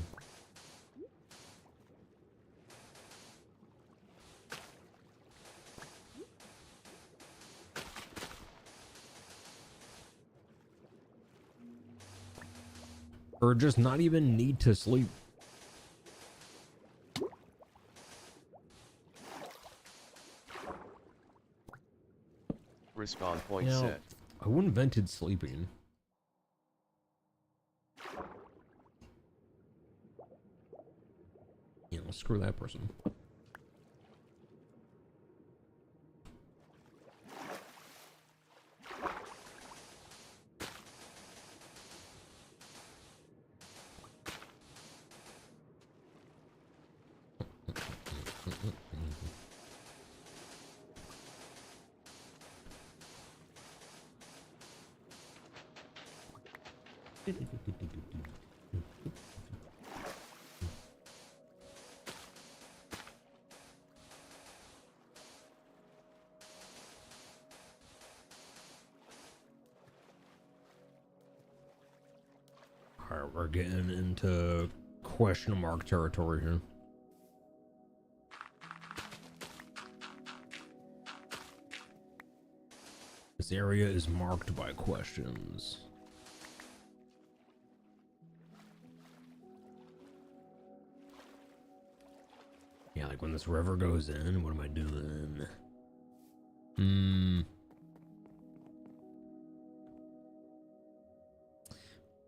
Or just not even need to sleep. Respawn point You know, set. who invented sleeping? You know, screw that person. Alright, we're getting into question mark territory here. This area is marked by questions. Yeah, like when this river goes in, what am I doing?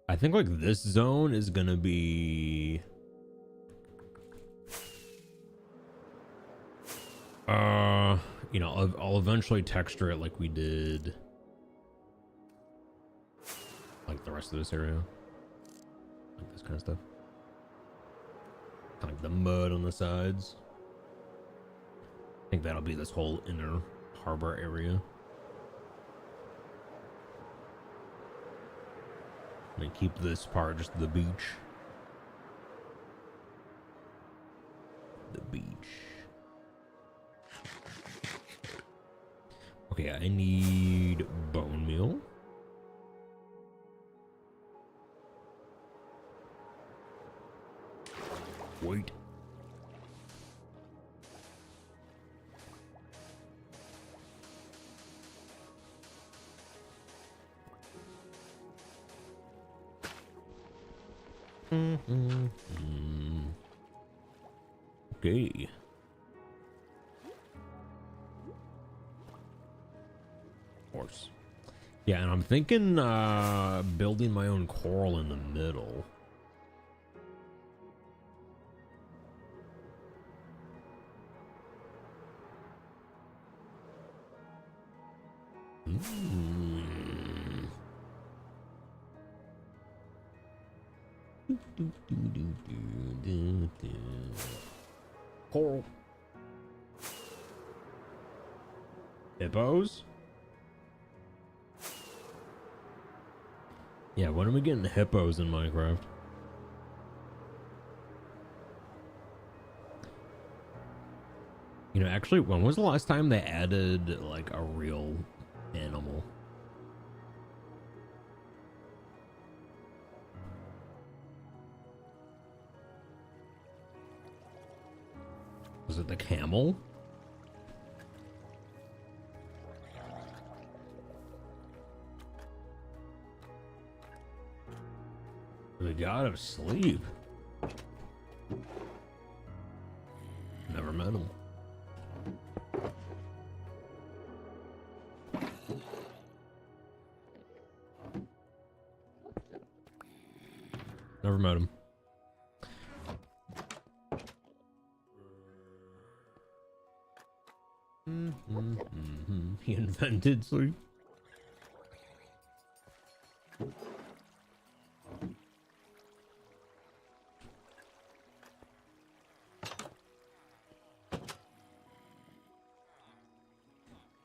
I think like this zone is gonna be you know, I'll eventually texture it like we did like the rest of this area, like this kind of stuff, kind of like the mud on the sides. I think that'll be this whole inner harbor area. And keep this part just the beach. The beach. Okay, I need bone meal. Wait. Okay. course. Yeah, and I'm thinking building my own coral in the middle. Coral. Hippos? Yeah, when are we getting hippos in Minecraft? You know, actually, when was the last time they added, like, a real animal? Was it the camel? The god of sleep. Never met him. Never met him. He invented sleep.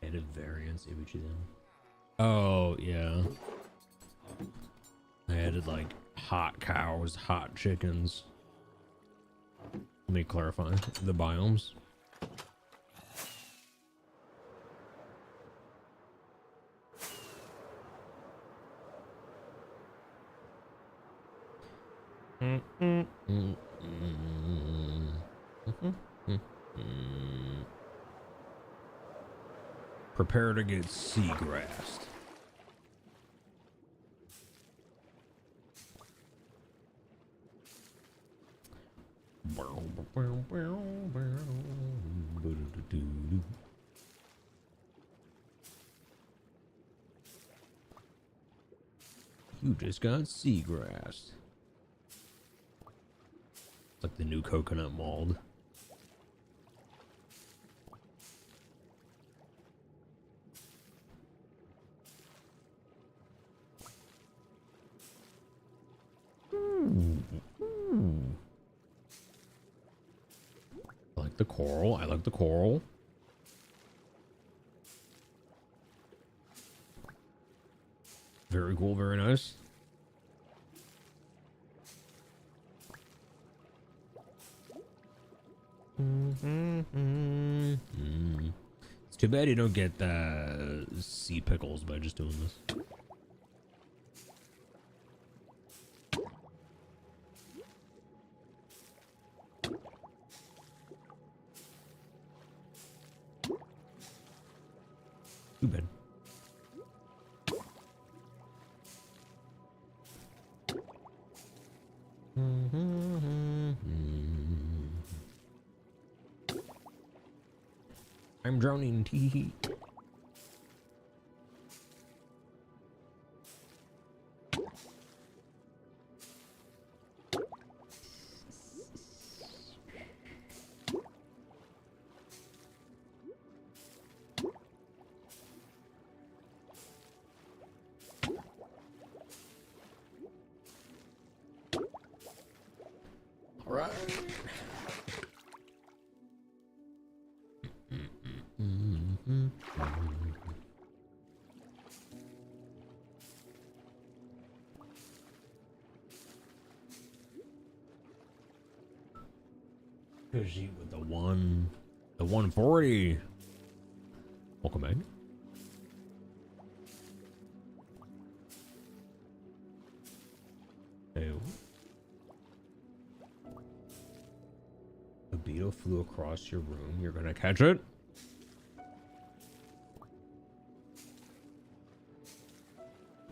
Added variants, then. Oh yeah. I added like hot cows, hot chickens. Let me clarify the biomes. Prepare to get seagrassed. You just got seagrassed. It's like the new coconut mold. I like the coral. I like the coral. Very cool. Very nice. It's too bad you don't get sea pickles by just doing this. Too bad. I'm drowning. Tee. All right. Pidgey with the 140. Welcome back. Hey. A beetle flew across your room. You're gonna catch it?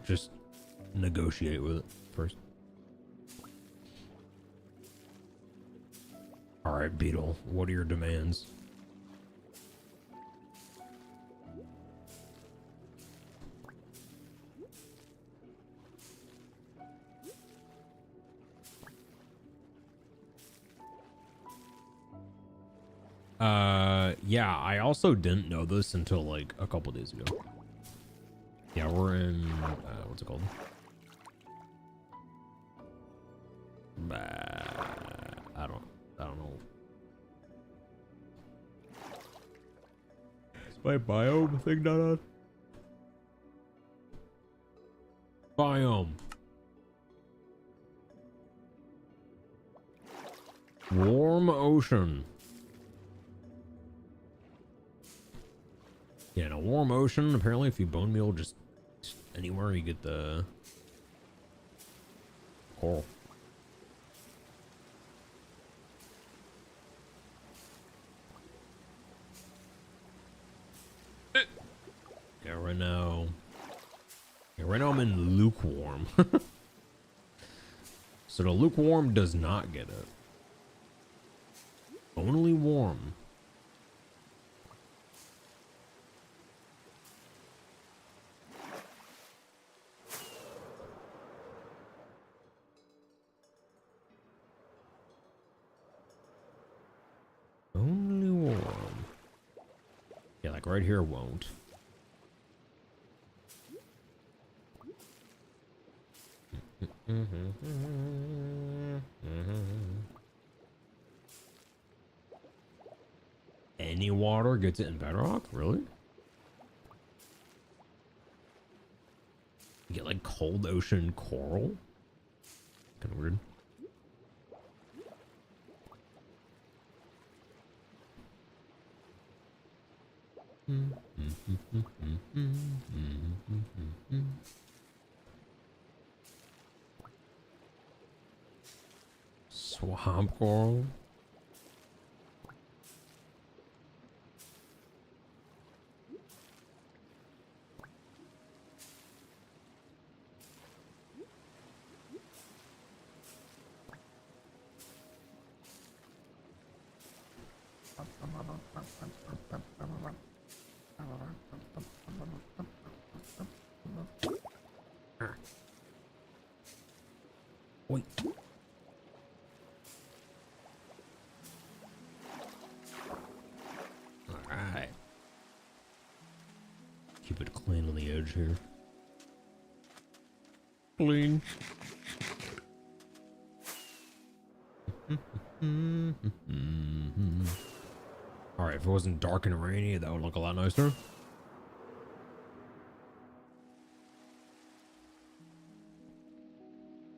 Just negotiate with it first. All right, beetle. What are your demands? Yeah, I also didn't know this until like a couple days ago. Yeah, we're in, what's it called? I don't know. Is my biome thing not on? Biome. Warm ocean. Yeah, in a warm ocean, apparently if you bone meal just anywhere, you get the coral. Yeah, right now. Yeah, right now I'm in lukewarm. So the lukewarm does not get it. Only warm. Only warm. Yeah, like right here won't. Any water gets it in bedrock? Really? You get like cold ocean coral? Kind of weird. Swamp coral? Wait. Alright. Keep it clean on the edge here. Clean. Alright, if it wasn't dark and rainy, that would look a lot nicer.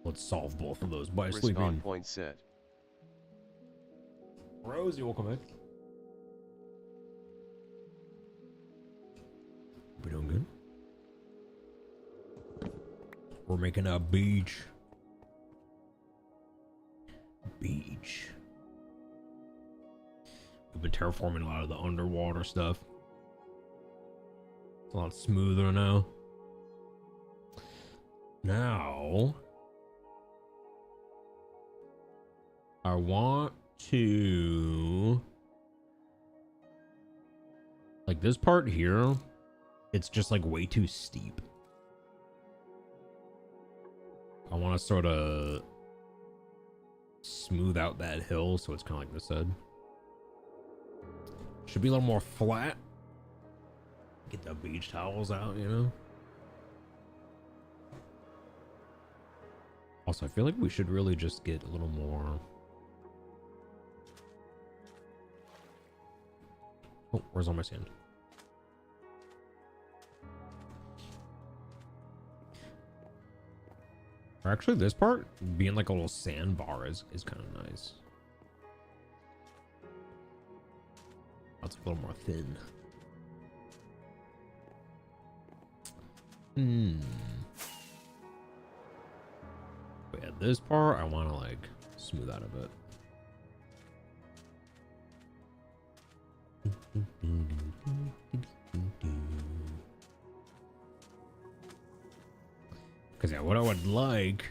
Let's solve both of those by Respawn sleeping. point set. Rosie, welcome back. We doing good? We're making a beach. Beach. We've been terraforming a lot of the underwater stuff. It's a lot smoother now. Now, I want to, like this part here, it's just like way too steep. I want to sort of smooth out that hill so it's kind of like this side. Should be a little more flat. Get the beach towels out, you know? Also, I feel like we should really just get a little more. Oh, where's all my sand? Or actually, this part being like a little sandbar is kind of nice. That's a little more thin. But yeah, this part I want to like smooth out a bit. Because yeah, what I would like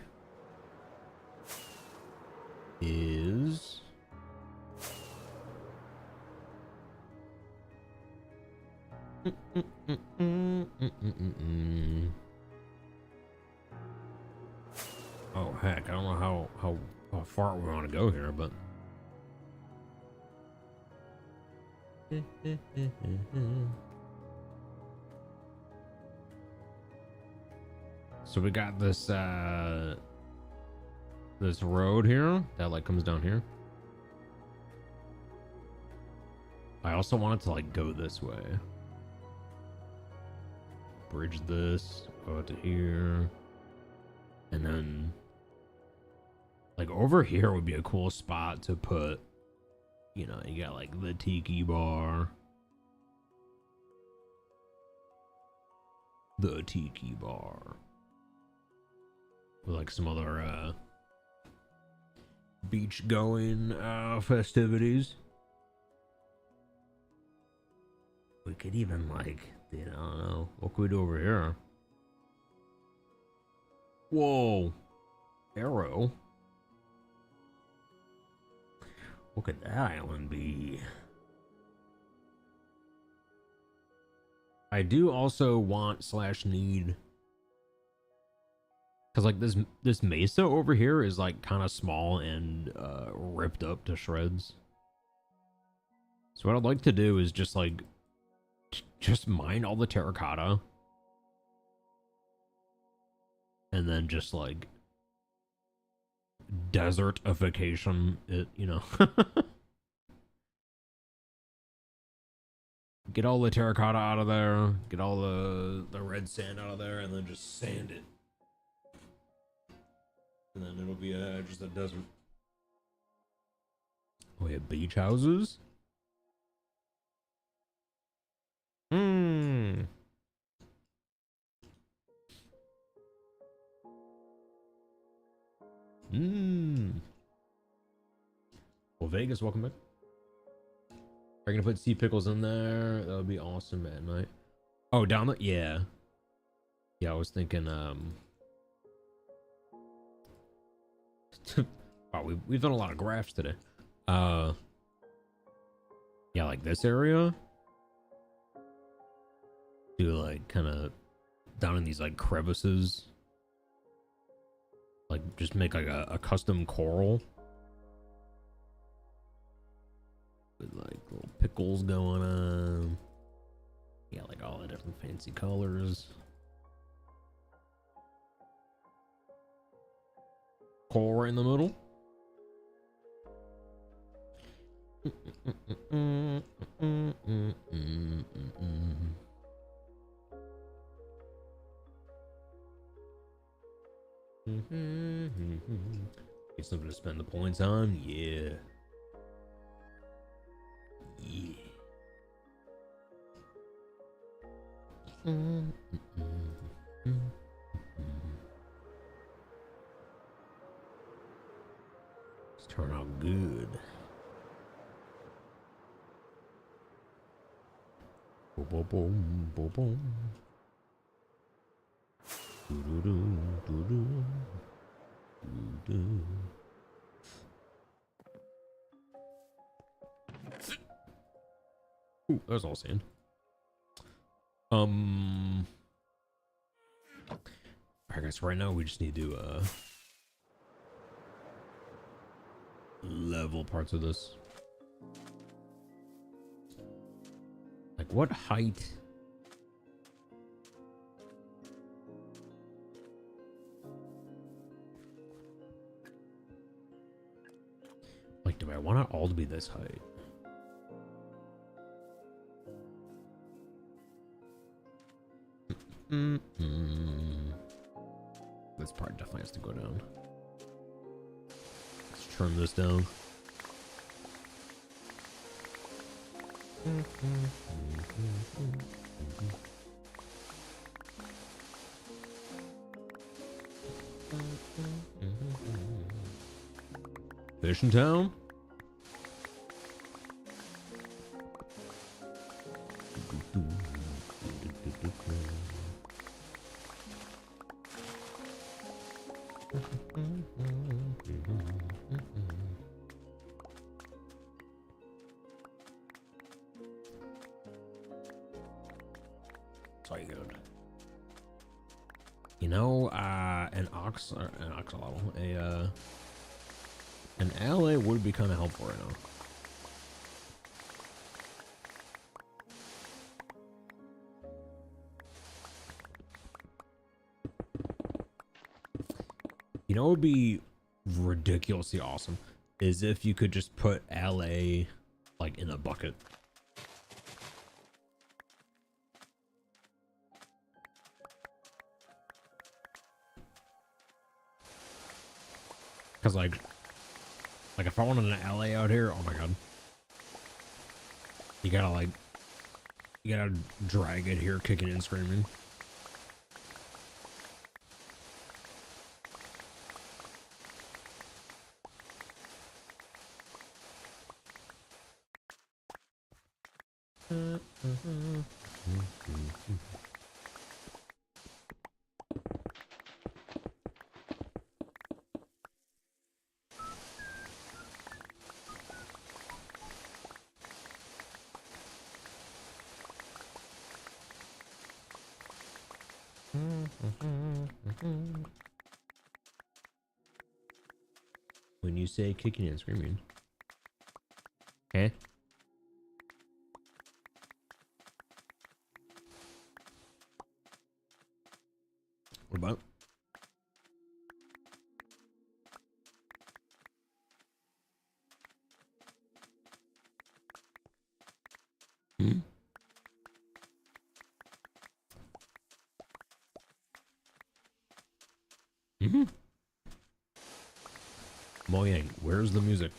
is oh heck, I don't know how far we want to go here, but So we got this this road here that like comes down here. I also want it to like go this way. Bridge this, go to here. And then like over here would be a cool spot to put, you know, you got like the tiki bar. The tiki bar. With like some other beach going festivities. We could even like, I don't know, what could we do over here? Whoa, arrow. What could that island be? I do also want / need, because like this mesa over here is like kind of small and ripped up to shreds. So what I'd like to do is just like just mine all the terracotta and then just like desertification it, you know. Get all the terracotta out of there, get all the red sand out of there, and then just sand it. And then it'll be just a desert. We have beach houses. Hmm. Well, Vegas, welcome back. Are you gonna put sea pickles in there? That would be awesome at night. Oh, down the yeah. I was thinking wow, we've done a lot of graphs today. Yeah, like this area. Do like kind of down in these like crevices. Like just make like a custom coral. With like little pickles going on. Yeah, like all the different fancy colors. Coral right in the middle. Get something to spend the points on, yeah. Yeah. It's turn out good. Boom, boom, boom, boom. Ooh, that's all sand. I guess right now we just need to level parts of this. Like what height? Like, do I want it all to be this height? This part definitely has to go down. Let's trim this down. Fishing town. Sorry, good. You know, an axolotl, an ally would be kind of helpful right now. know what would be ridiculously awesome is if you could just put LA like in a bucket. Cause like if I wanted an LA out here, oh my god. You gotta drag it here, kicking and screaming. When you say kicking and screaming, okay. What about? Hmm? Mm-hmm. Moyang, where's the music?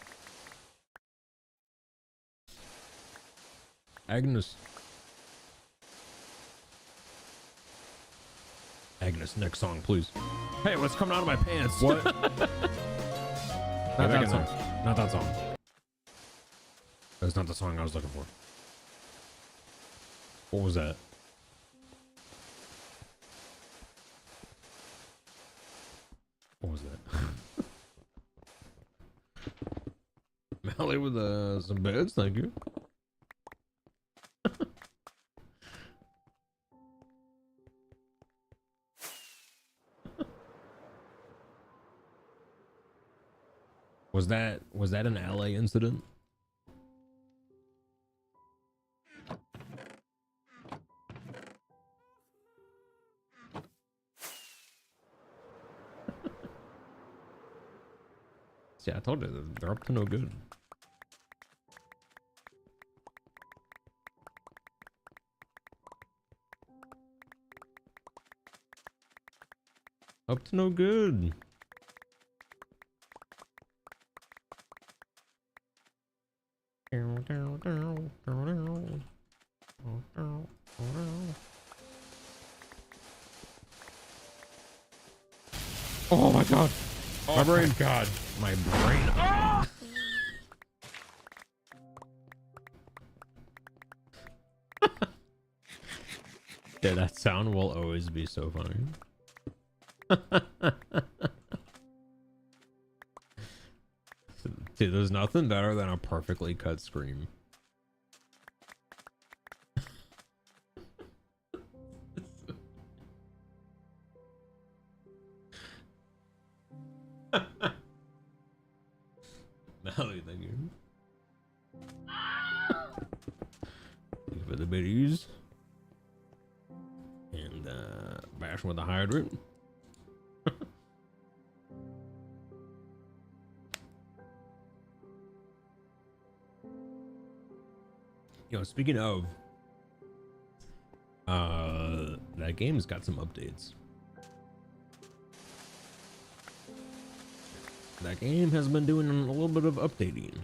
Agnes. Agnes, next song, please. Hey, what's coming out of my pants? What? Not that song. Not that song. That's not the song I was looking for. What was that? What was that? Mally with some beds, thank you. Was that an LA incident? See, I told you they're up to no good. Up to no good. Oh my god. Oh my brain. God. My brain. Ah! Yeah, that sound will always be so funny. Dude, there's nothing better than a perfectly cut scream. Mally, thank you. Thank you for the biddies. And bash with the hydrant. You know, speaking of, that game's got some updates. That game has been doing a little bit of updating.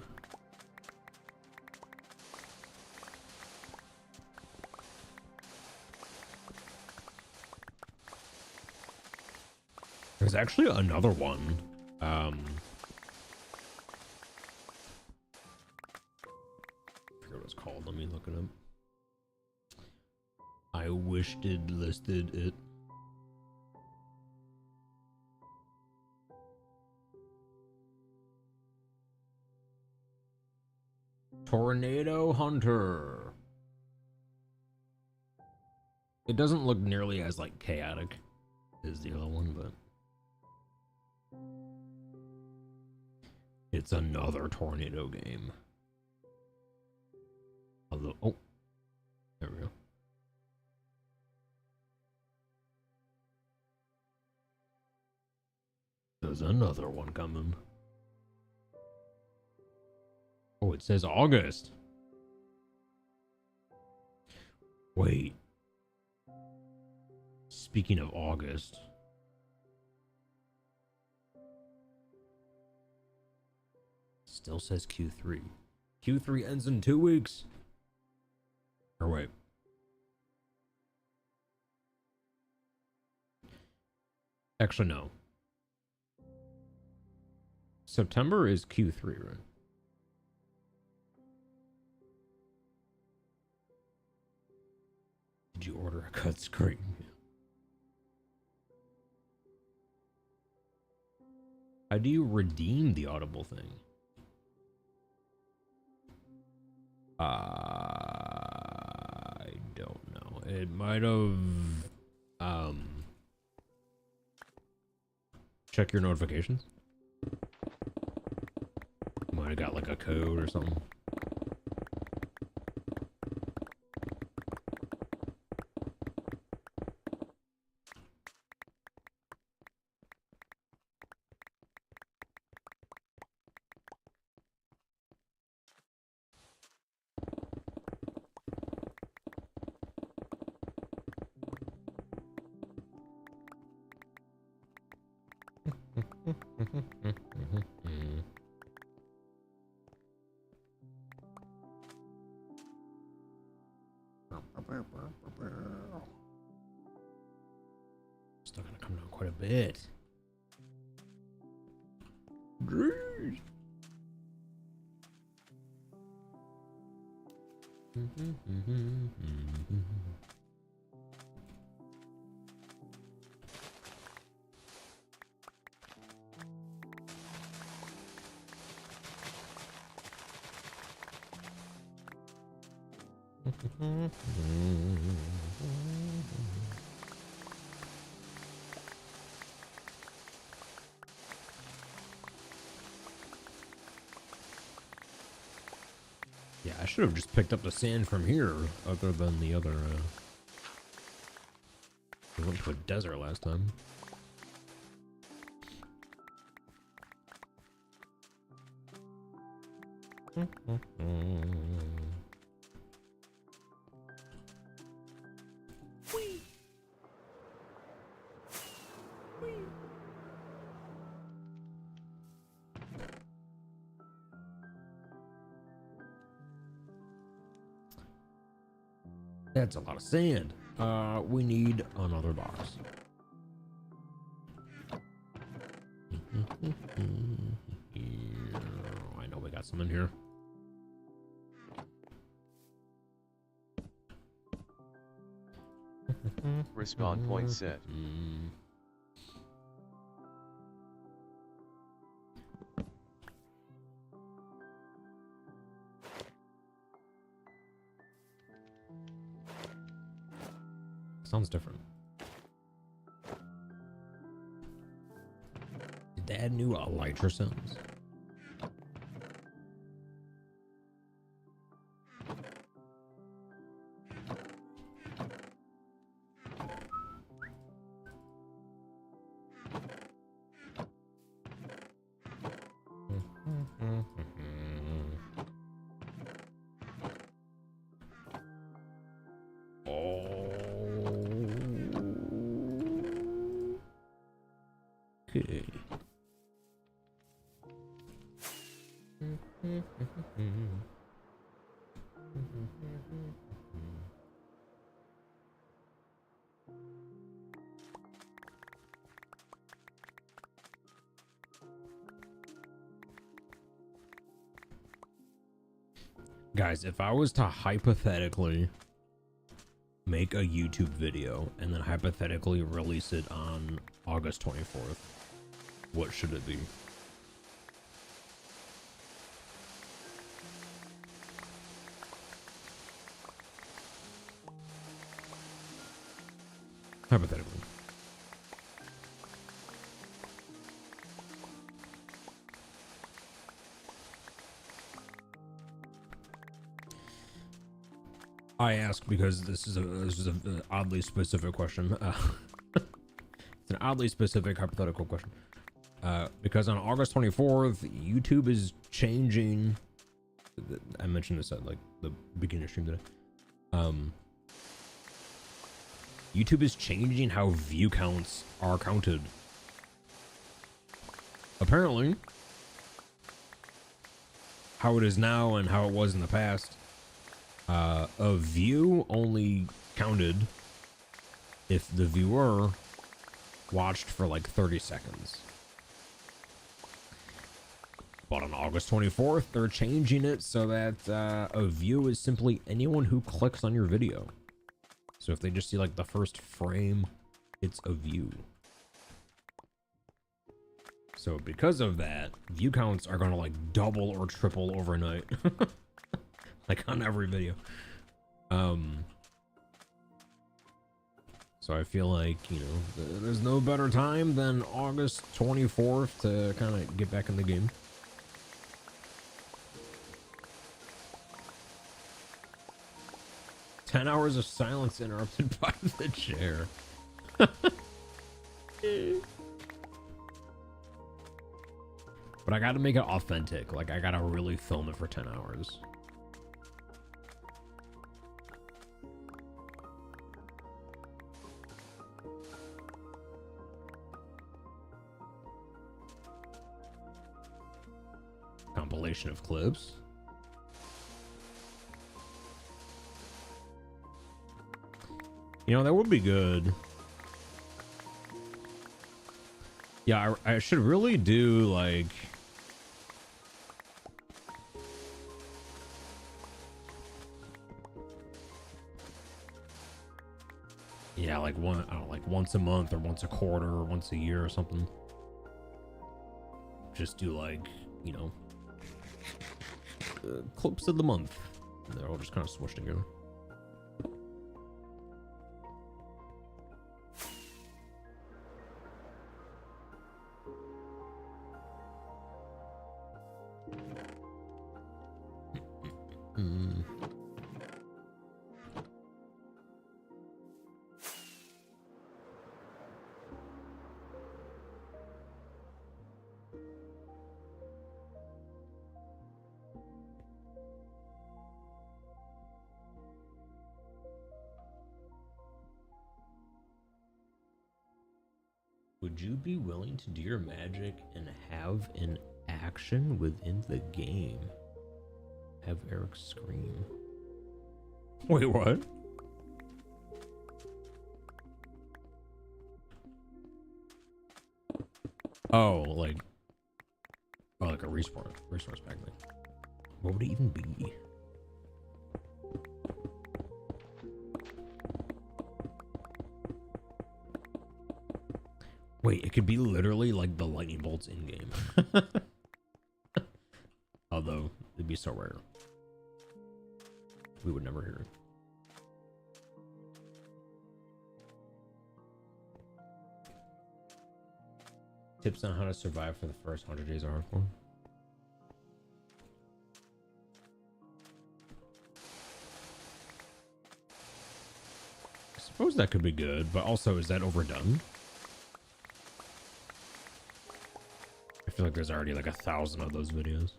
There's actually another one. I forget what it's called. Let me look it up. I wished it listed it. Tornado Hunter. It doesn't look nearly as like chaotic as the other one, but it's another tornado game. Although, oh, there we go. there's another one coming. Oh, it says August. Wait. Speaking of August. Still says Q3. Q3 ends in 2 weeks. Or wait. Actually, no. September is Q3, right? Did you order a cut screen? How do you redeem the Audible thing? I don't know. It might have check your notifications. Might have got like a code or something. Still gonna come down quite a bit. Jeez. Yeah, I should have just picked up the sand from here, other than the other, we went to a desert last time. That's a lot of sand. We need another box. I know we got some in here. Respawn point set. Sounds different. Did they add new Elytra sounds? Okay. Guys, if I was to hypothetically make a YouTube video and then hypothetically release it on August 24th, what should it be? Hypothetically. I ask because this is an oddly specific question. It's an oddly specific hypothetical question. because on August 24th, YouTube is changing. I mentioned this at like the beginning of stream today. YouTube is changing how view counts are counted. Apparently, how it is now and how it was in the past, a view only counted if the viewer watched for like 30 seconds. But on August 24th, they're changing it so that a view is simply anyone who clicks on your video. So if they just see like the first frame, it's a view. So because of that, view counts are gonna like double or triple overnight. Like on every video. So I feel like, you know, there's no better time than August 24th to kind of get back in the game. "10 hours of silence interrupted by the chair." But I gotta make it authentic. Like, I gotta really film it for 10 hours. Compilation of clips. You know, that would be good. Yeah, I should really do like... Yeah, like I don't know, like once a month or once a quarter or once a year or something. Just do like, you know, clips of the month. They're all just kind of smushed together. Would you be willing to do your magic and have an action within the game? Have Eric scream. Wait, what? Oh, like a resource pack thing. What would it even be? Wait, it could be literally like the lightning bolts in game. Although it'd be so rare. We would never hear it. Tips on how to survive for the first 100 days of hardcore. I suppose that could be good, but also, is that overdone? I feel like there's already like 1,000 of those videos.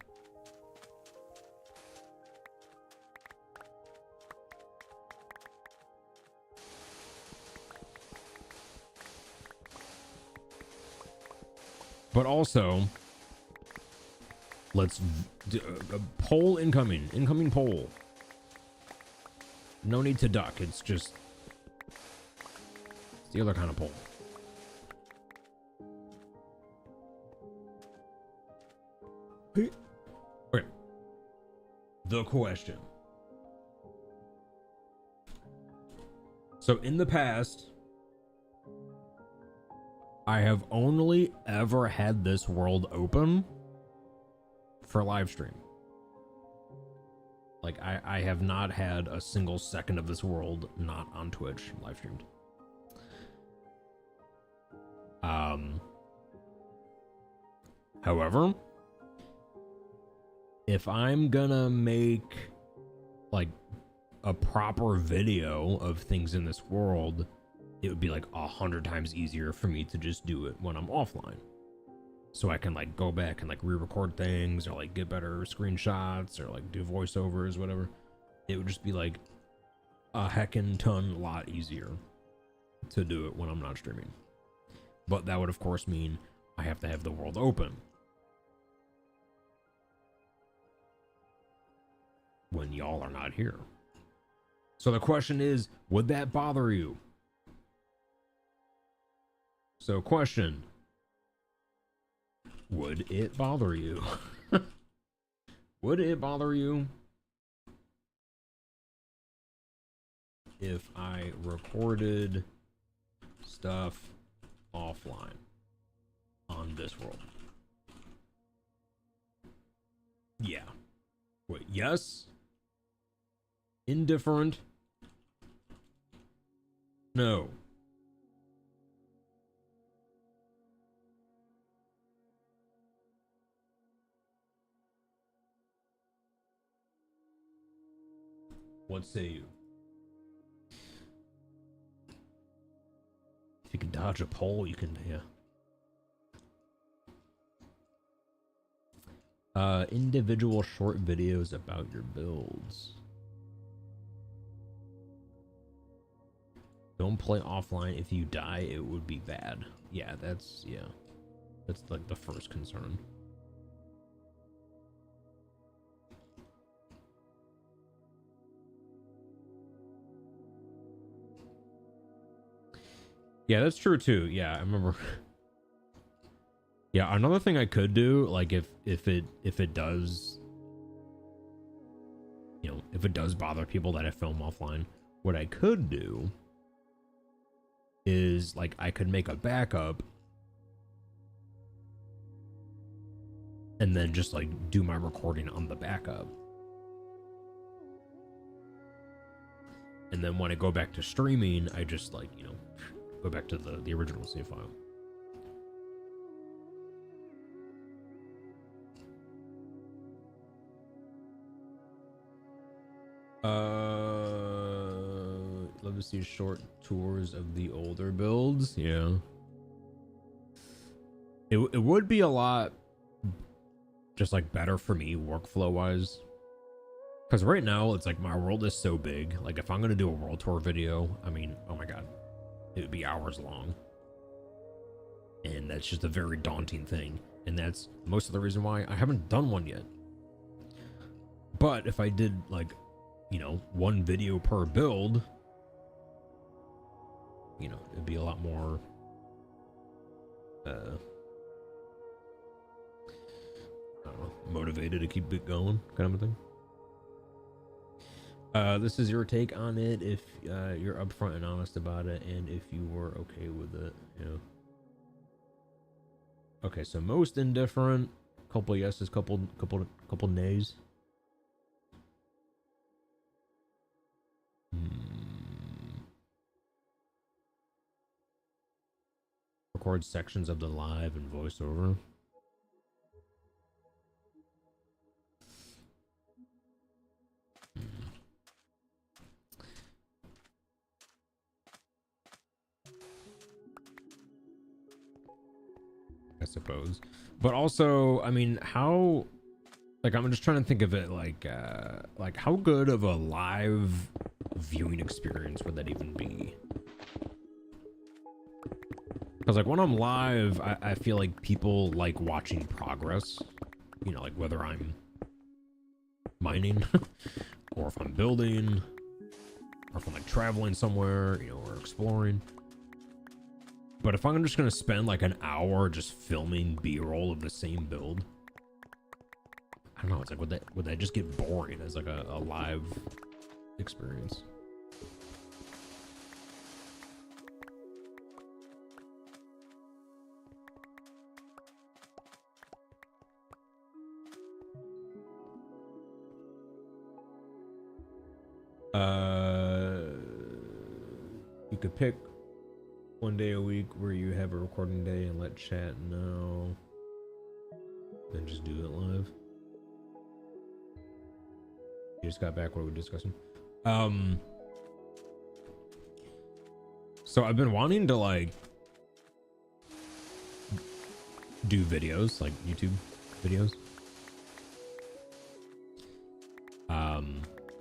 But also, let's poll incoming poll. No need to duck. It's just the other kind of poll. Okay. The question. So in the past, I have only ever had this world open for live stream. Like, I have not had a single second of this world not on Twitch live streamed. However, if I'm gonna make like a proper video of things in this world, it would be like 100 times easier for me to just do it when I'm offline. so I can like go back and like re-record things or like get better screenshots or like do voiceovers, whatever. It would just be like a heckin' ton lot easier to do it when I'm not streaming. But that would of course mean I have to have the world open when y'all are not here. So the question is, would that bother you? So question, would it bother you? Would it bother you if I recorded stuff offline on this world? Yeah. Wait, yes? Indifferent? No. What say you? If you can dodge a pole, you can, yeah. Individual short videos about your builds. Don't play offline. If you die, it would be bad. Yeah, that's like the first concern. Yeah, that's true too. Yeah, I remember. Yeah, another thing I could do, like if it does, you know, if it does bother people that I film offline, what I could do is like I could make a backup and then just like do my recording on the backup. And then when I go back to streaming, I just like, you know, go back to the original save file. Love to see short tours of the older builds. Yeah. It would be a lot just like better for me workflow wise. Because right now it's like my world is so big. Like if I'm going to do a world tour video, I mean, oh my God, it would be hours long. And that's just a very daunting thing. And that's most of the reason why I haven't done one yet. But if I did like, you know, one video per build, you know, it'd be a lot more I don't know, motivated to keep it going, kind of a thing. This is your take on it, if you're upfront and honest about it, and if you were okay with it. Yeah. Okay, so most indifferent, couple yeses, couple nays. Record sections of the live and voiceover. I suppose, but also, I mean, how, like, I'm just trying to think of it like how good of a live viewing experience would that even be? Because like when I'm live, I feel like people like watching progress, you know, like whether I'm mining or if I'm building or if I'm like traveling somewhere, you know, or exploring. But if I'm just going to spend like an hour just filming B-roll of the same build, I don't know, it's like, would that just get boring as like a live experience? You could pick one day a week where you have a recording day and let chat know, then just do it live. You just got back. What are we discussing? So I've been wanting to like do videos, like YouTube videos.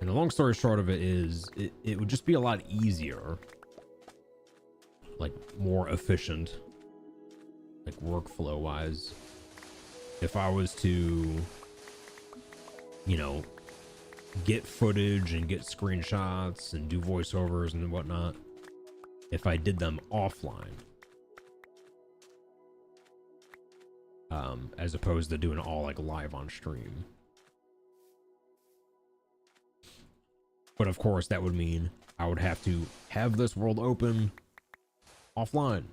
And the long story short of it is it would just be a lot easier, like more efficient, like workflow wise, if I was to, you know, get footage and get screenshots and do voiceovers and whatnot, if I did them offline, as opposed to doing it all like live on stream. But of course that would mean I would have to have this world open offline,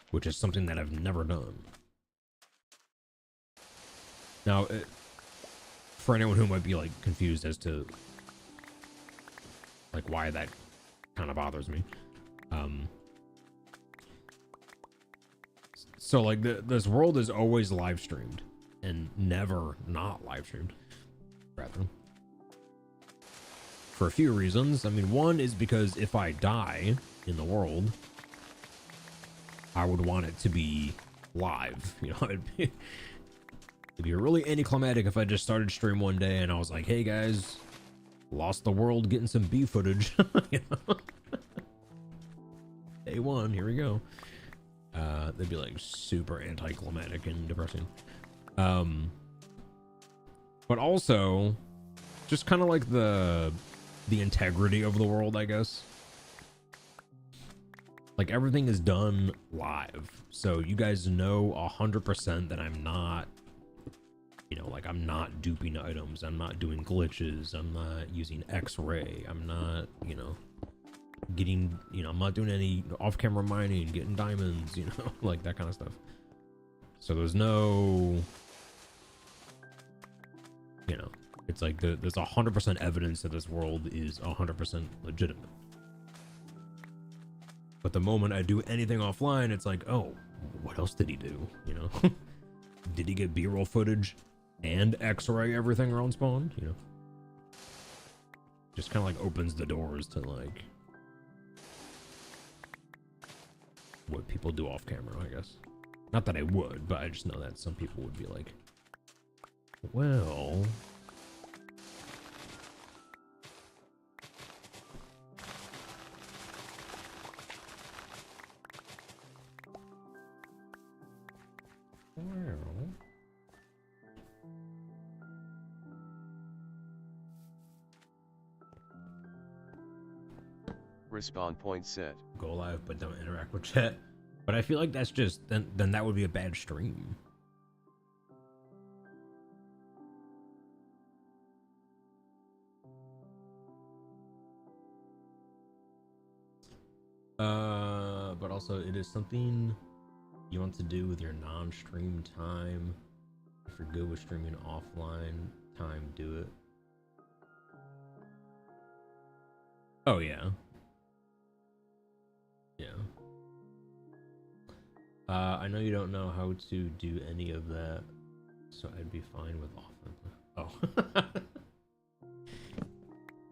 which is something that I've never done. Now, for anyone who might be like confused as to like why that kind of bothers me, so like this world is always live streamed and never not live streamed, rather, for a few reasons. I mean, one is because if I die in the world, I would want it to be live. You know, it'd be really anticlimactic if I just started stream one day and I was like, hey guys, lost the world getting some bee footage. You know? Day one, here we go. They'd be like super anticlimactic and depressing. But also just kind of like the integrity of the world, I guess. Like everything is done live, so you guys know 100% that I'm not, you know, like I'm not duping items, I'm not doing glitches, I'm not using X-ray, I'm not, you know, getting, you know, I'm not doing any off-camera mining, getting diamonds, you know, like that kind of stuff. So there's no, you know, it's like there's 100% evidence that this world is 100% legitimate. But the moment I do anything offline, it's like, oh, what else did he do? You know, did he get B-roll footage and X-ray everything around spawn? You know, just kind of like opens the doors to like what people do off camera, I guess. Not that I would, but I just know that some people would be like, well, Respawn point set. go live but don't interact with chat. But I feel like that's just then that would be a bad stream. But also it is something you want to do with your non-stream time. If you're good with streaming offline time, do it. Oh yeah. Yeah. I know you don't know how to do any of that, so I'd be fine with offline. Oh.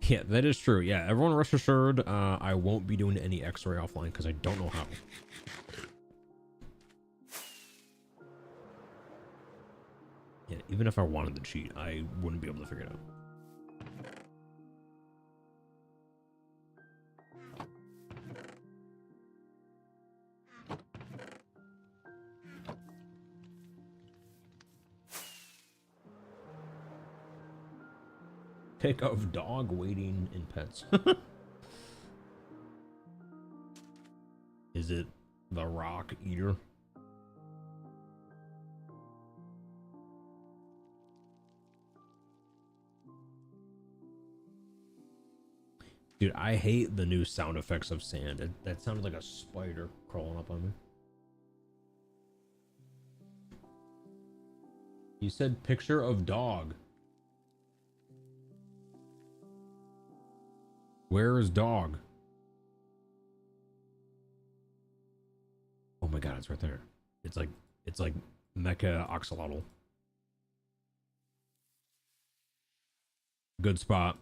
Yeah, that is true. Yeah, everyone rest assured, I won't be doing any X-ray offline because I don't know how. Yeah, even if I wanted to cheat, I wouldn't be able to figure it out. Pick of dog waiting in pets. Is it the rock eater? Dude, I hate the new sound effects of sand. That sounded like a spider crawling up on me. You said picture of dog. Where is dog? Oh my god, it's right there. It's like Mecha Oxalotl. Good spot.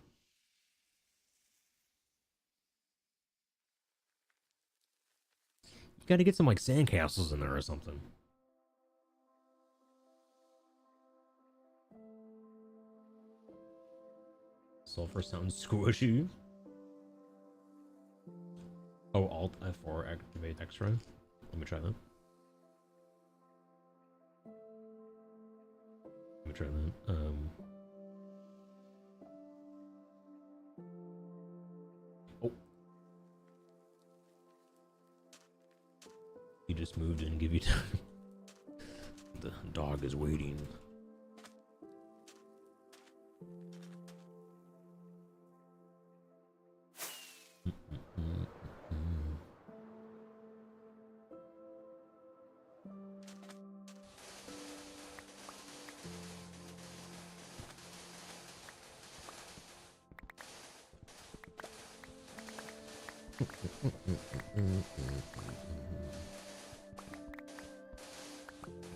You Gotta get some like sandcastles in there or something. Sulfur sounds squishy. Oh, Alt F4 activate X-ray. Let me try that. Let me try that. Oh. He just moved and give you time. The dog is waiting.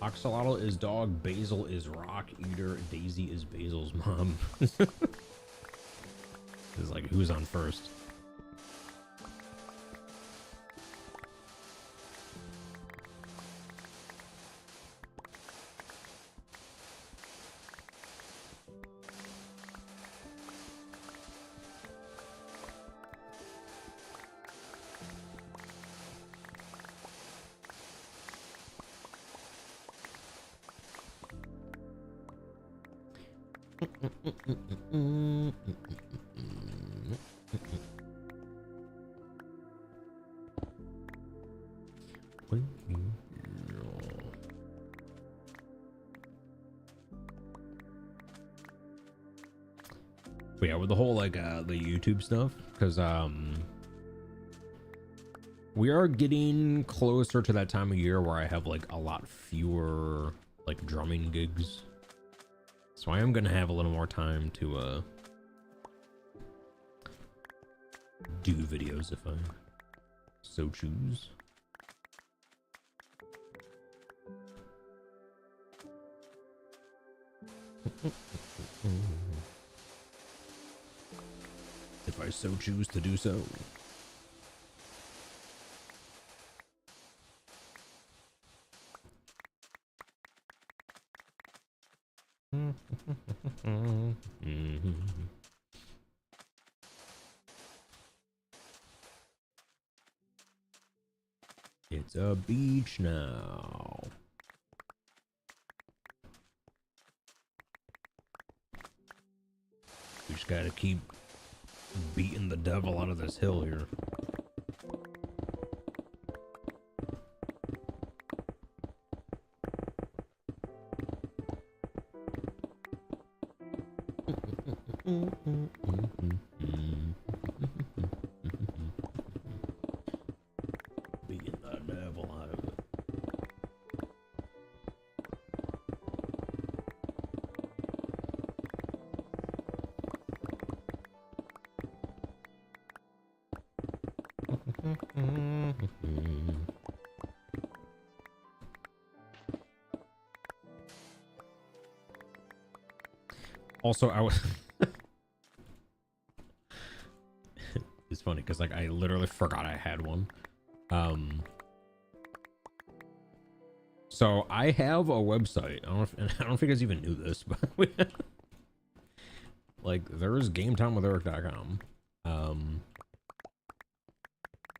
Axolotl is dog, Basil is rock eater, Daisy is Basil's mom. It's like, who's on first? But yeah, with the whole like the YouTube stuff, because we are getting closer to that time of year where I have like a lot fewer like drumming gigs, so I am gonna have a little more time to do videos if I so choose. If I so choose to do so. It's a beach now. We just gotta keep beating the devil out of this hill here. Beating the devil out of it. Also, I was it's funny because like I literally forgot I had one. So I have a website. I don't know if you guys even knew this, but like there's GameTimeWithEric.com.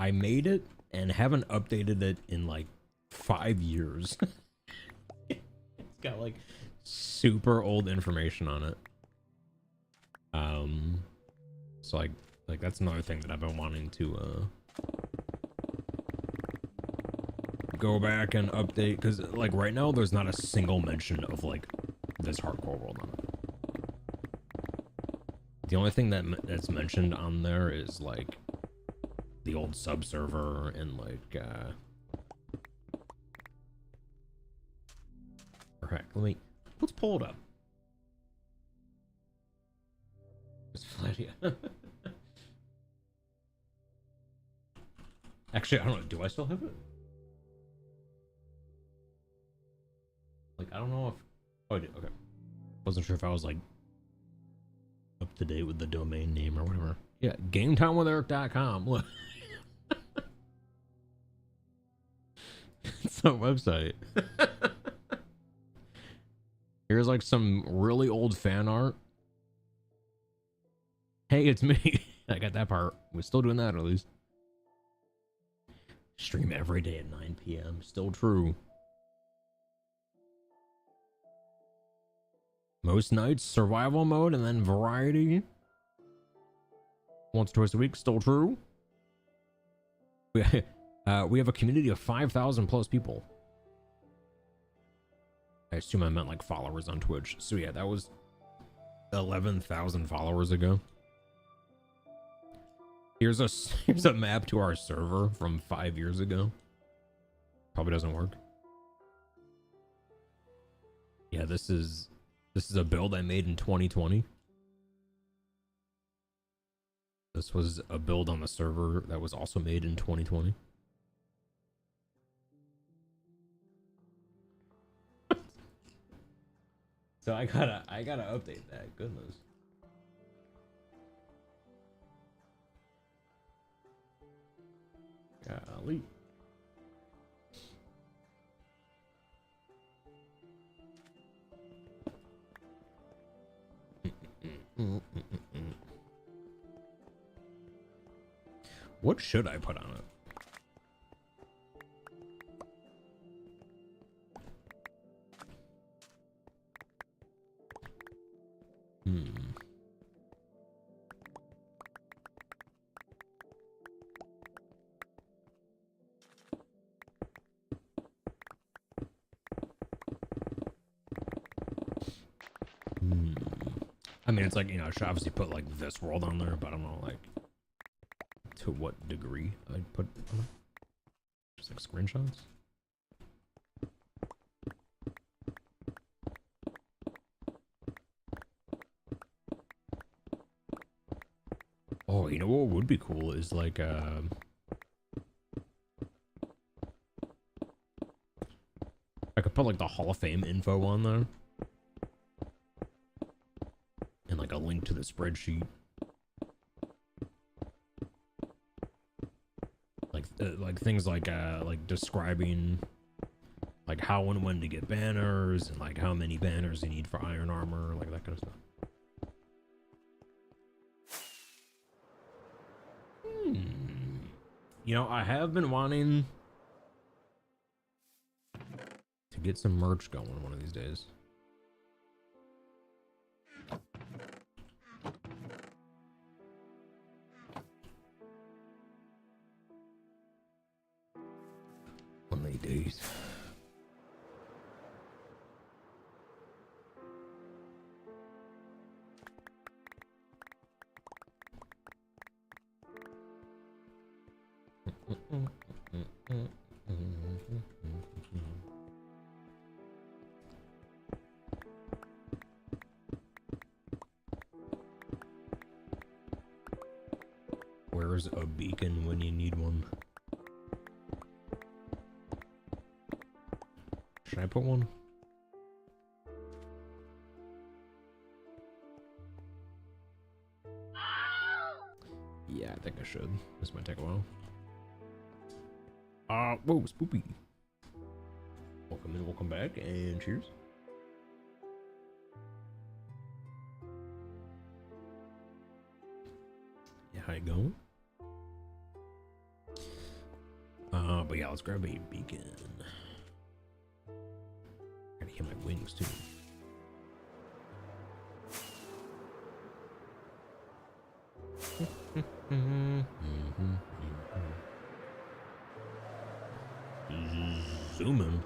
I made it and haven't updated it in like 5 years. It's got like super old information on it. So like that's another thing that I've been wanting to go back and update, because like right now there's not a single mention of like this hardcore world on it. The only thing that's mentioned on there is like the old sub server and like or heck, let's pull it up. It's Flatia. Actually, I don't know. Do I still have it? Like, I don't know if... Oh, I did. Okay. Wasn't sure if I was, like, up to date with the domain name or whatever. Yeah, GameTimeWithEric.com. Look. a website. Here's like some really old fan art. Hey, it's me. I got that part. We're still doing that at least. Stream every day at 9 p.m. Still true. Most nights, survival mode, and then variety. Once or twice a week. Still true. We have a community of 5,000 plus people. I assume I meant like followers on Twitch. So yeah, that was 11,000 followers ago. Here's a map to our server from 5 years ago. Probably doesn't work. Yeah, this is a build I made in 2020. This was a build on the server that was also made in 2020. So I gotta update that. Goodness. Golly. What should I put on it? I mean, it's like, you know, I should obviously put like this world on there, but I don't know, like, to what degree I'd put on it. Just like screenshots. Oh, you know what would be cool is like, I could put like the Hall of Fame info on there. And like a link to the spreadsheet. Like things like describing like how and when to get banners and like how many banners you need for iron armor, like that kind of stuff. You know, I have been wanting to get some merch going one of these days. One of these days. Where's a beacon when you need one? Should I put one? Yeah, I think I should. This might take a while. Whoa, spoopy. Welcome in, welcome back, and cheers. Yeah, how you going? But yeah, let's grab a beacon. Gotta hear my wings too. Zooming.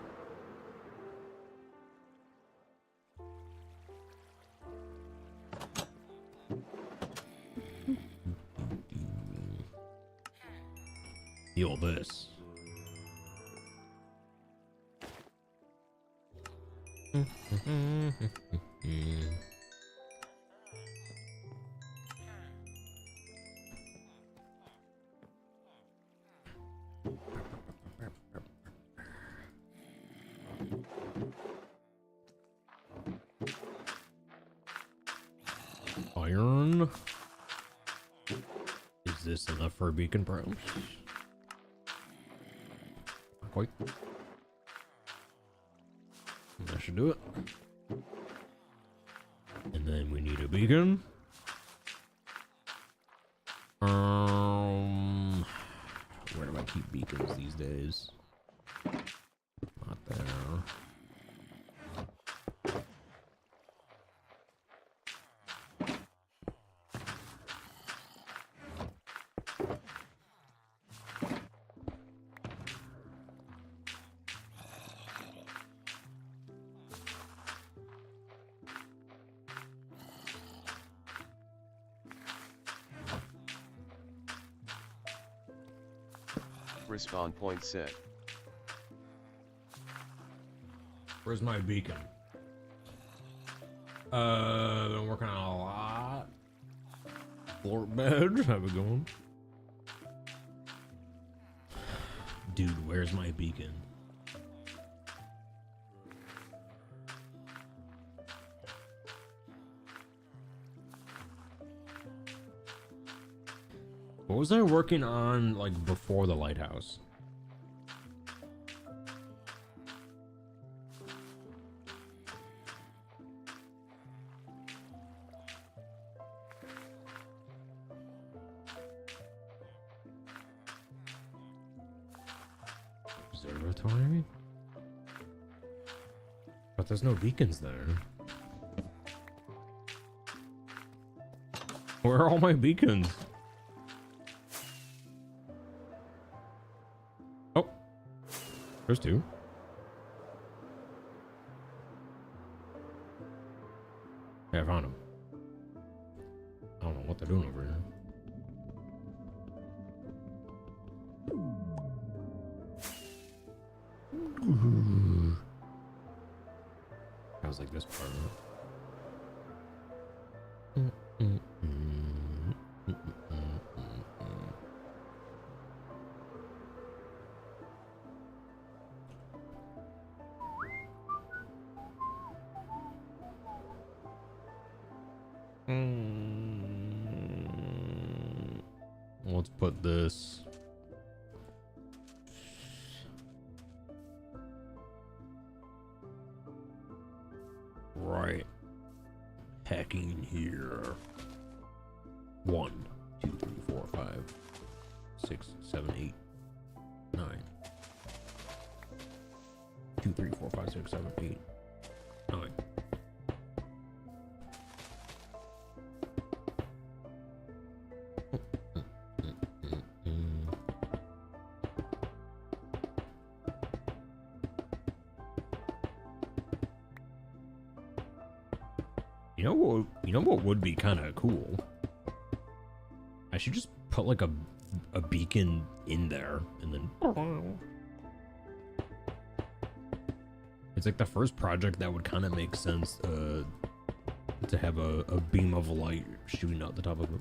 Feel this. Iron. Is this enough for a beacon, bro? Not quite. That should do it. And then we need a beacon. Where do I keep beacons these days? Not there. Respawn point set. Where's my beacon? Been working on a lot. Floor bed, how's it going? Dude, where's my beacon? What was I working on, like, before the lighthouse? Observatory? But there's no beacons there. Where are all my beacons? Oh, there's two. Yeah, I found them. I don't know what they're doing over here. I was like this part of it. Let's put this right hacking here. 1, 2, 3, 4, 5, 6, 7, 8, 9. 2, 3, 4, 5, 6, 7, 8, 9. You know what would be kind of cool? I should just put like a beacon in there and then it's like the first project that would kind of make sense to have a beam of light shooting out the top of it.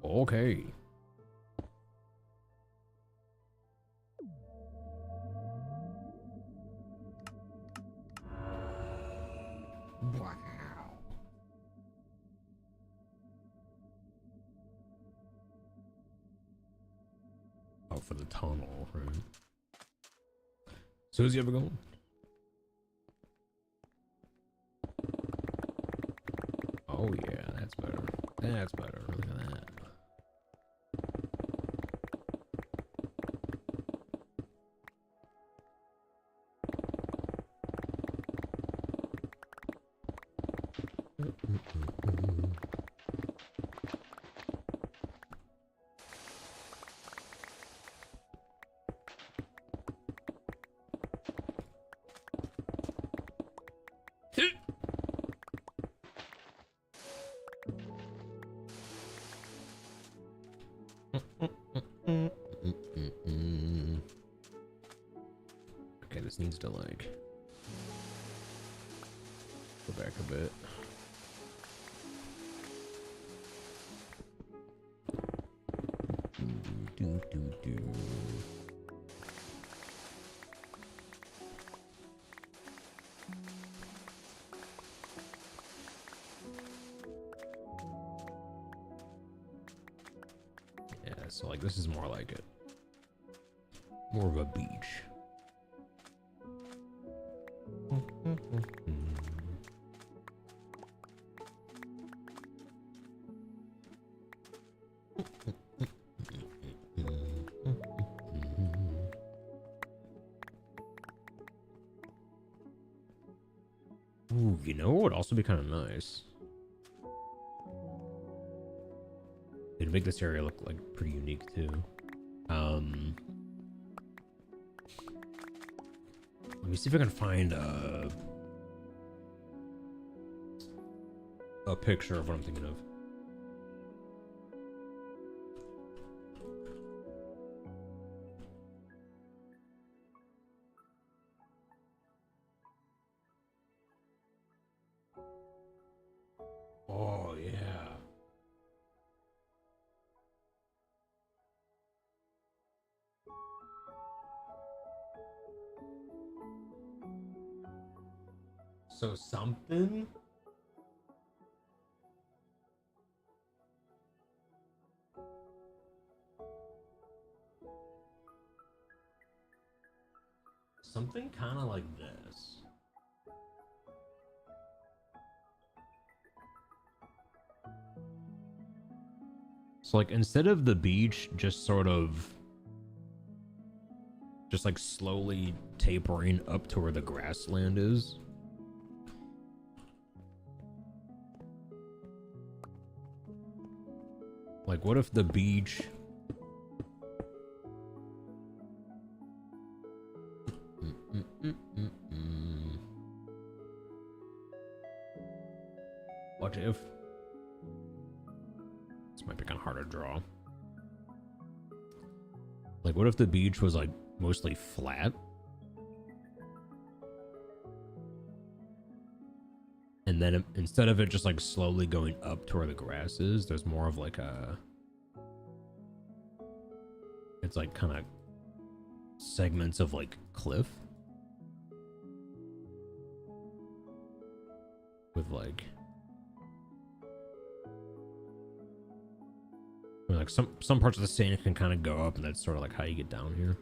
Okay. Wow. Oh, for the tunnel, right? Susie, ever going? Oh yeah, that's better. That's better. Look at that. Okay, this needs to like go back a bit. so like this is more like it. More of a beach. Ooh, you know what would also be kind of nice? It'd make this area look like pretty unique too. Let me see if I can find a picture of what I'm thinking of. Oh yeah. So something? Something kind of like this. So like instead of the beach just sort of just like slowly tapering up to where the grassland is. Like what if the beach what if this might be kind of hard to draw. Like what if the beach was like mostly flat? And then instead of it just like slowly going up to where the grass is, there's more of like a, it's like kind of segments of like cliff with like some parts of the sand can kind of go up, and that's sort of like how you get down here.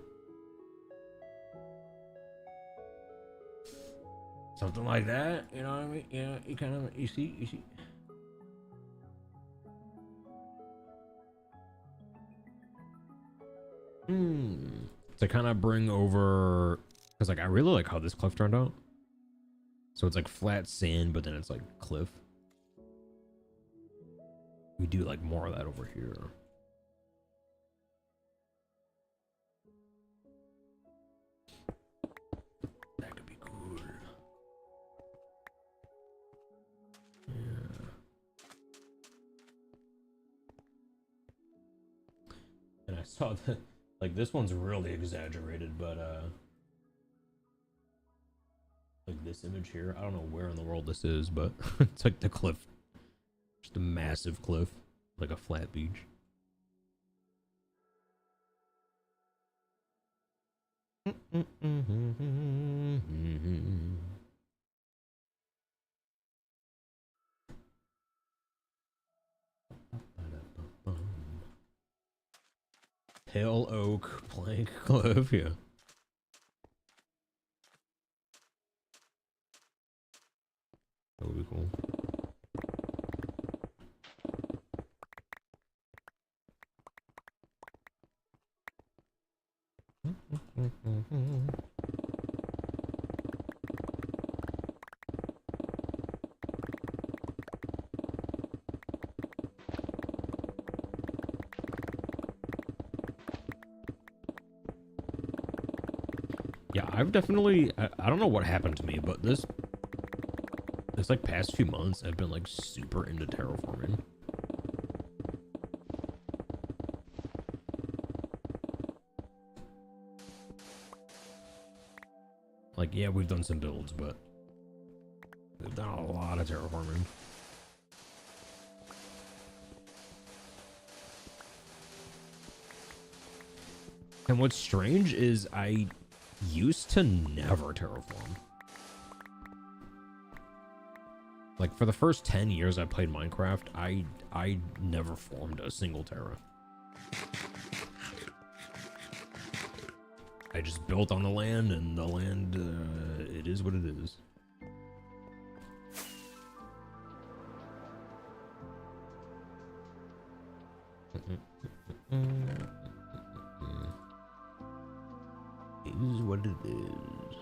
Something like that, you know what I mean? Yeah, you kind of, you see. To kind of bring over, because like I really like how this cliff turned out. So it's like flat sand, but then it's like cliff. We do like more of that over here. That could be cool. Yeah. And I saw that like this one's really exaggerated, but like this image here, I don't know where in the world this is, but it's like the cliff. Just a massive cliff, like a flat beach. Pale oak plank cliff, yeah. That would be cool. Yeah, I've definitely, I don't know what happened to me, but this like past few months, I've been like super into terraforming. Like, yeah, we've done some builds, but we've done a lot of terraforming. And what's strange is I used to never terraform. Like for the first 10 years I played Minecraft, I never formed a single terra. I just built on the land, and the land, it is what it is. It is what it is.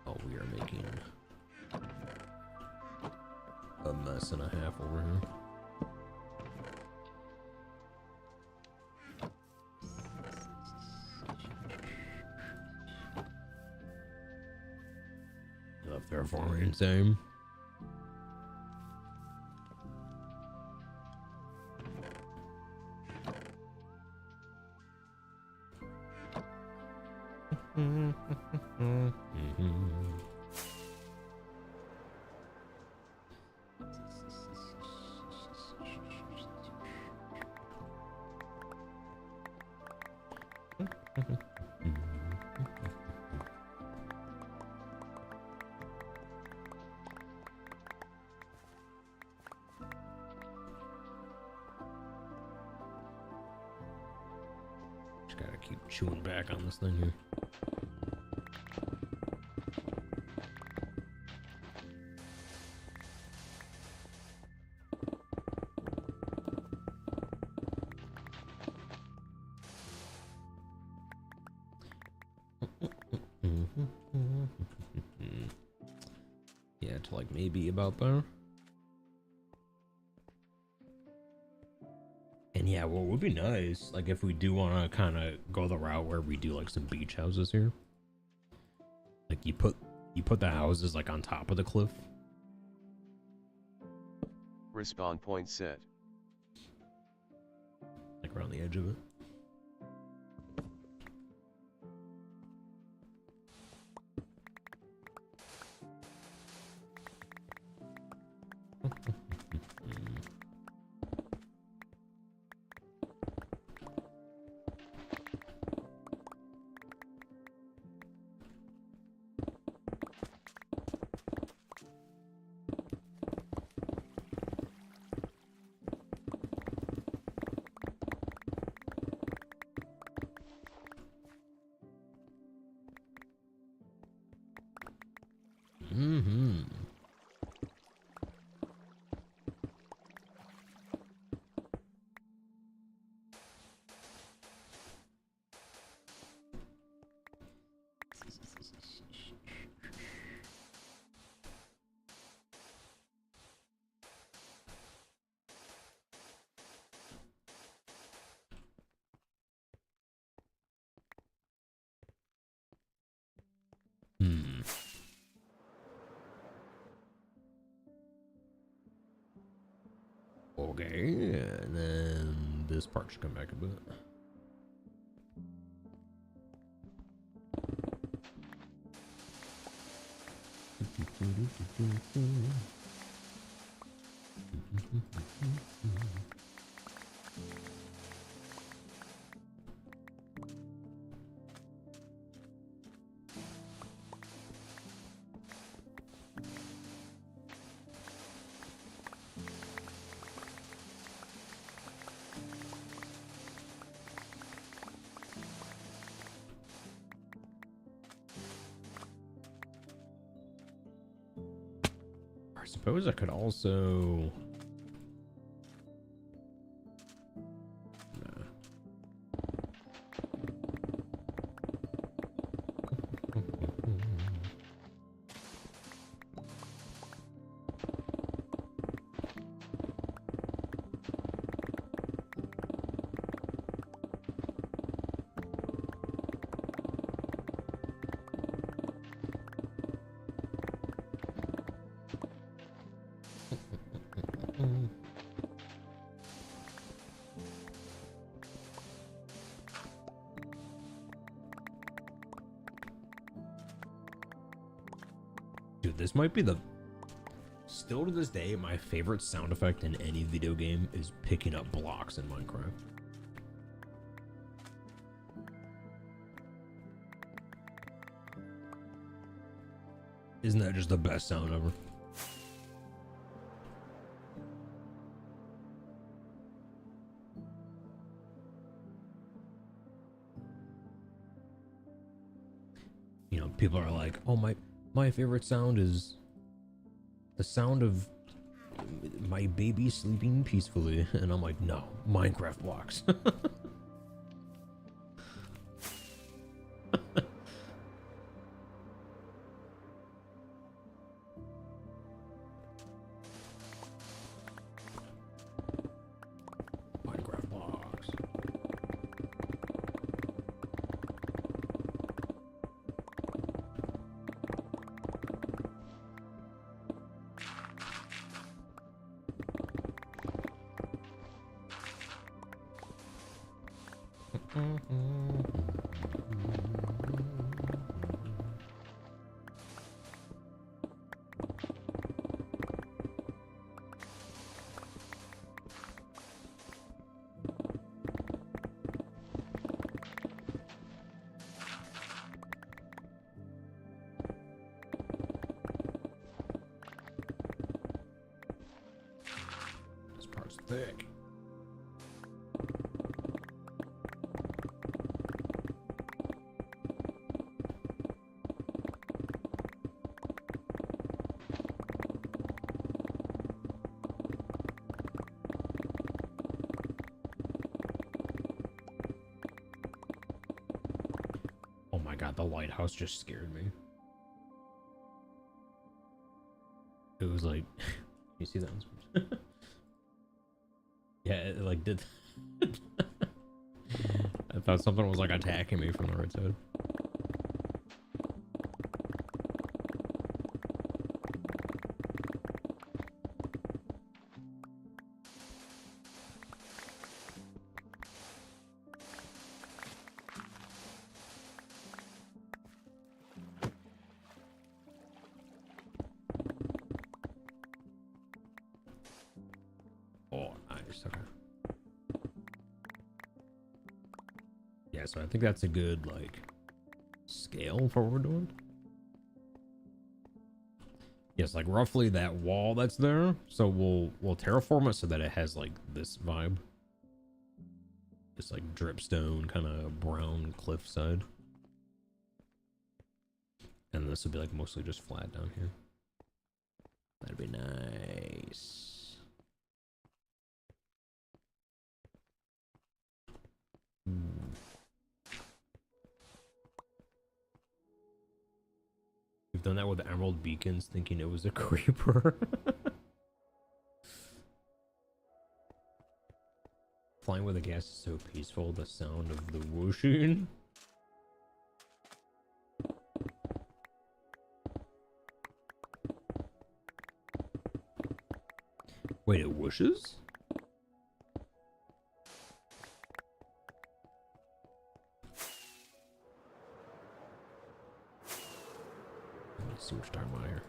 Oh, we are making a mess and a half over here. Up there for me, same. Just gotta keep chewing back on this thing here. Yeah, to like maybe about there. And yeah, what would be nice, like if we do want to kind of go the route where we do like some beach houses here. Like you put the houses like on top of the cliff. Respawn point set. Like around the edge of it. Mm-hmm. Hmm. Okay, and then this part should come back a bit. I suppose I could also... Nah. Dude, this might be the... Still to this day, my favorite sound effect in any video game is picking up blocks in Minecraft. Isn't that just the best sound ever? You know, people are like, oh, my favorite sound is the sound of my baby sleeping peacefully. And I'm like, no, Minecraft blocks. Minecraft blocks. This part's thick. Oh my god, the lighthouse just scared me. It was like, you see that one? Yeah, it like did. I thought something was like attacking me from the right side. Oh, nice. Okay. Yeah, so I think that's a good like scale for what we're doing. Yes, like roughly that wall that's there. So we'll terraform it so that it has like this vibe. This like dripstone kind of brown cliffside. And this would be like mostly just flat down here. That'd be nice. We've done that with the emerald beacons, thinking it was a creeper. Flying with a gas is so peaceful. The sound of the whooshing. Wait, it whooshes? Let's see what you're talking about here.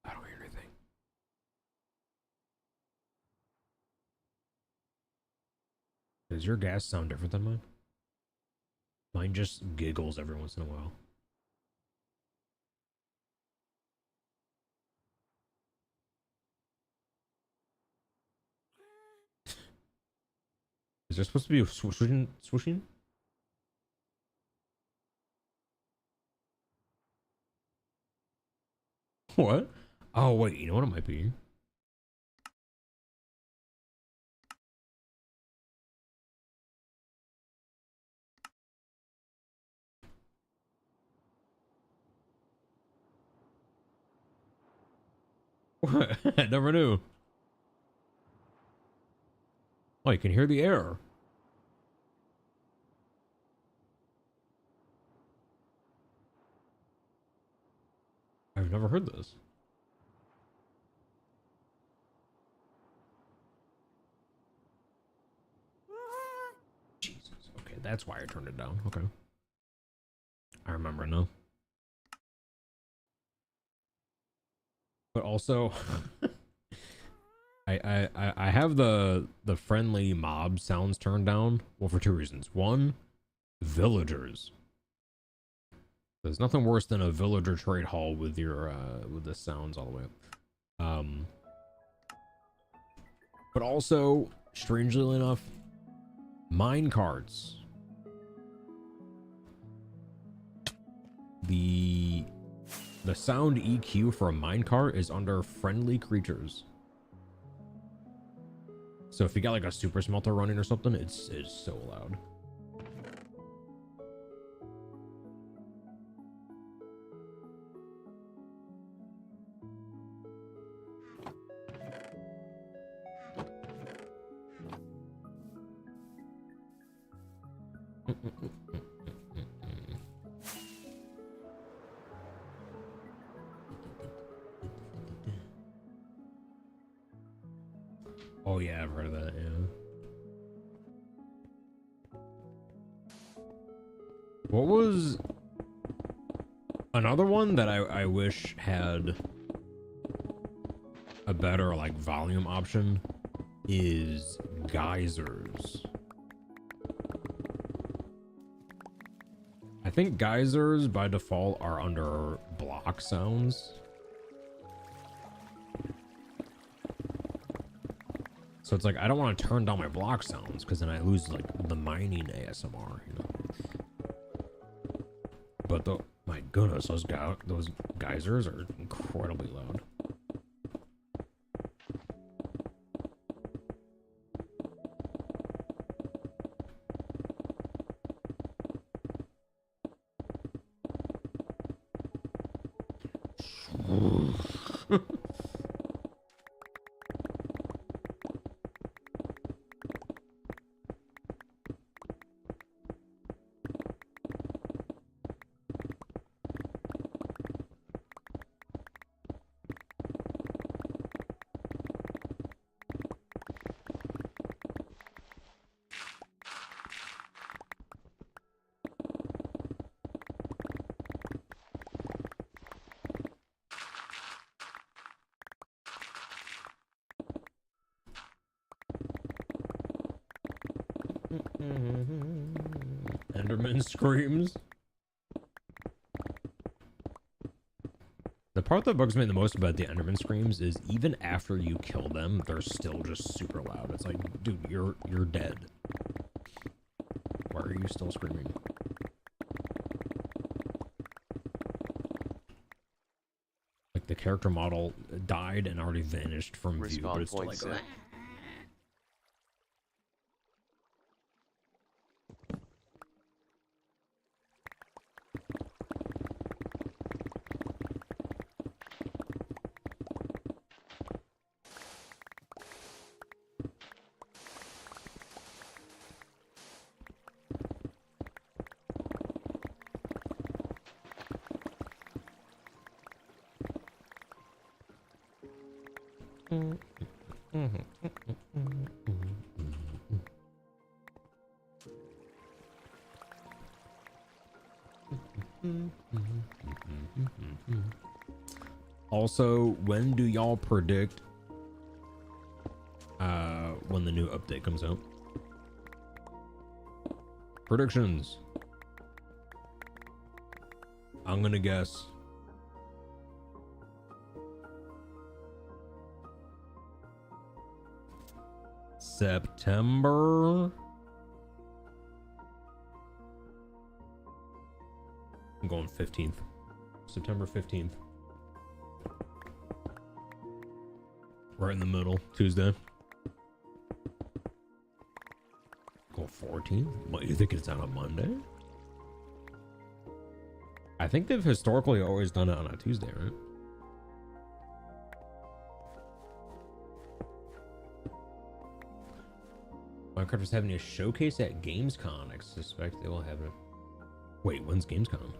I don't hear anything. Does your gas sound different than mine? Mine just giggles every once in a while. Is there supposed to be a swooshing? What? Oh, wait, you know what it might be? What? I never knew. Oh, you can hear the air. I've never heard this. Jesus. Okay, that's why I turned it down. Okay. I remember now. But also, I have the friendly mob sounds turned down. Well, for two reasons. One, villagers. There's nothing worse than a villager trade hall with your with the sounds all the way up. But also, strangely enough, mine carts. The sound EQ for a minecart is under friendly creatures. So if you got like a super smelter running or something, it's so loud. Oh yeah, I've heard of that, yeah. What was another one that I wish had a better like volume option is geysers. I think geysers by default are under block sounds. So it's like, I don't want to turn down my block sounds because then I lose like the mining ASMR, you know. But my goodness, those geysers are incredibly loud. Enderman screams. The part that bugs me the most about the Enderman screams is even after you kill them, they're still just super loud. It's like, dude, you're dead. Why are you still screaming? Like the character model died and already vanished from view, but it's still like, Respawn.set. Also, when do y'all predict when the new update comes out? Predictions. I'm gonna guess September. I'm going 15th. September 15th. Right in the middle, Tuesday. Go 14th? What, you think it's on a Monday? I think they've historically always done it on a Tuesday, right? Minecraft is having a showcase at Gamescom. I suspect they will have it. Wait, when's Gamescom?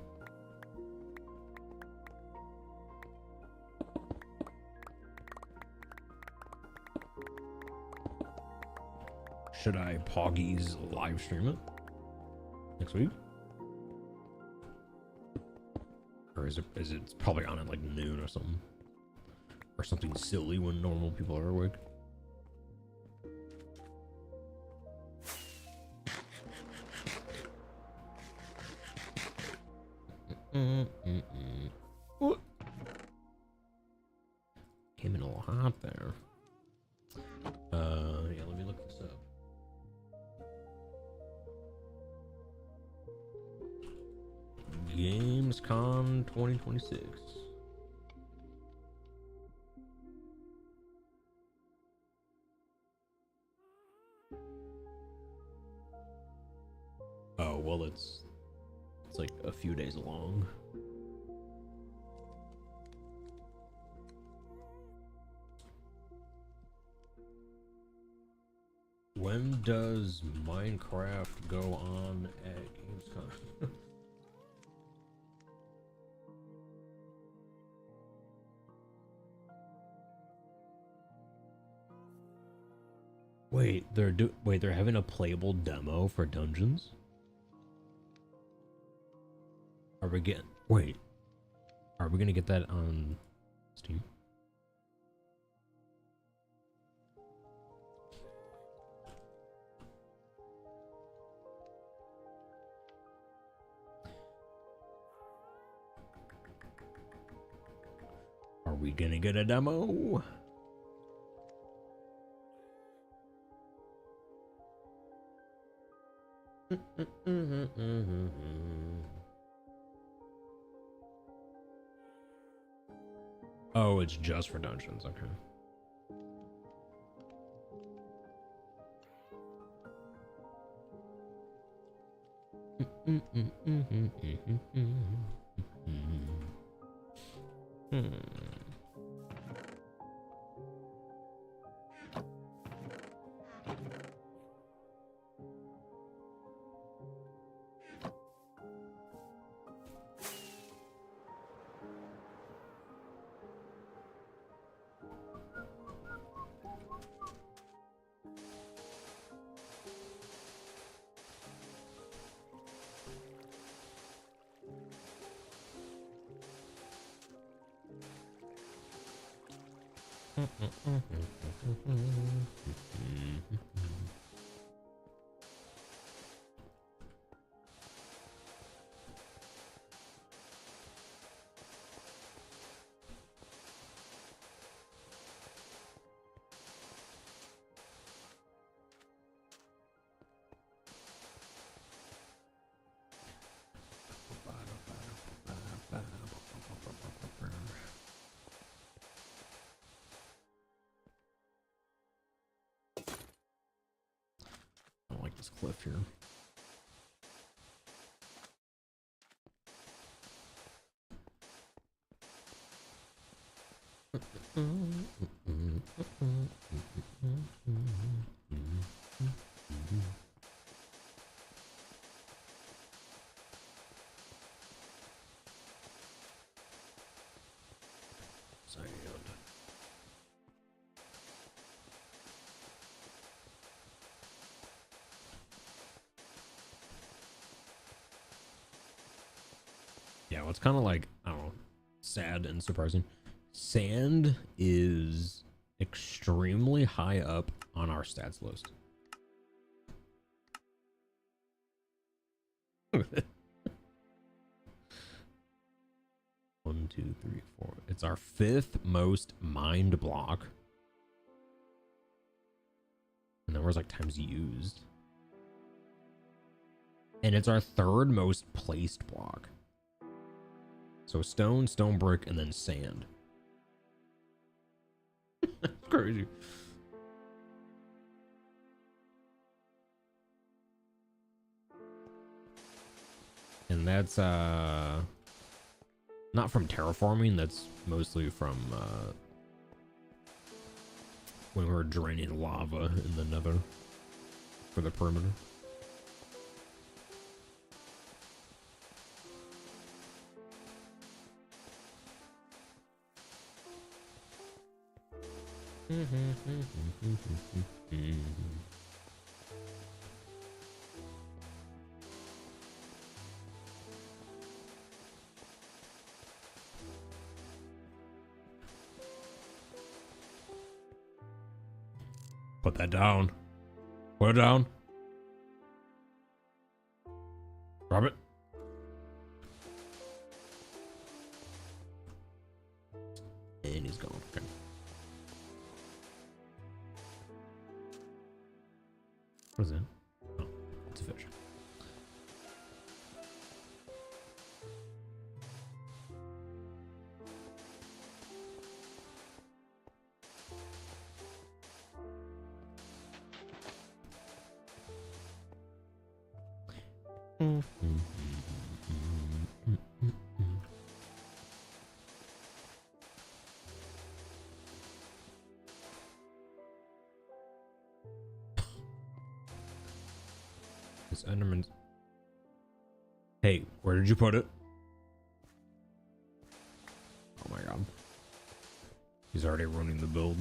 Should I Poggy's live stream it next week? Or is it probably on at like noon or something? or something silly when normal people are awake. What? Came in a little hot there. Yeah, let me look this up. Gamescom 2026. Oh, well, it's like a few days long. When does Minecraft go on at Gamescom? Wait, they're having a playable demo for Dungeons? Are we gonna get that on Steam? Are we gonna get a demo? Oh, it's just for Dungeons, okay. I don't like this cliff here. Sand. Yeah, well, it's kind of like, I don't know, sad and surprising. Sand is extremely high up on our stats list. 1, 2, 3, 4. It's our 5th most mined block. And then where's like times used. And it's our 3rd most placed block. So stone, stone brick, and then sand. That's crazy. And that's not from terraforming, that's mostly from when we were draining lava in the nether for the perimeter. Put that down. Put it down. Drop it. And he's gone. Okay. What is that? Oh, it's a fish. This Enderman's. Hey, where did you put it? Oh my god. He's already ruining the build.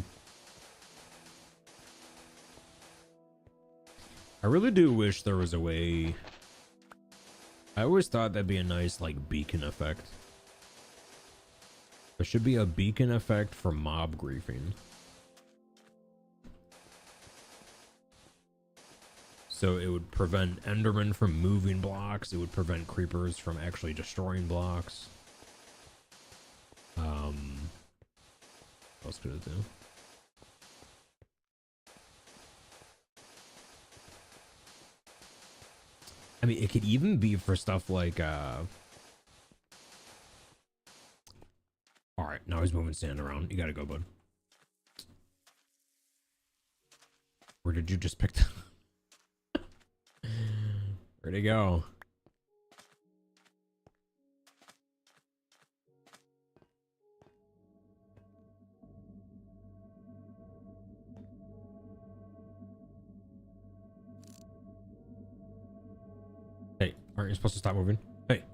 I really do wish there was a way. I always thought that'd be a nice, like, beacon effect. There should be a beacon effect for mob griefing. So it would prevent Enderman from moving blocks. It would prevent creepers from actually destroying blocks. What else could it do? I mean, it could even be for stuff like, Alright, now he's moving sand around. You gotta go, bud. Where did you just pick that? Where'd he go? Hey, aren't you supposed to stop moving? Hey.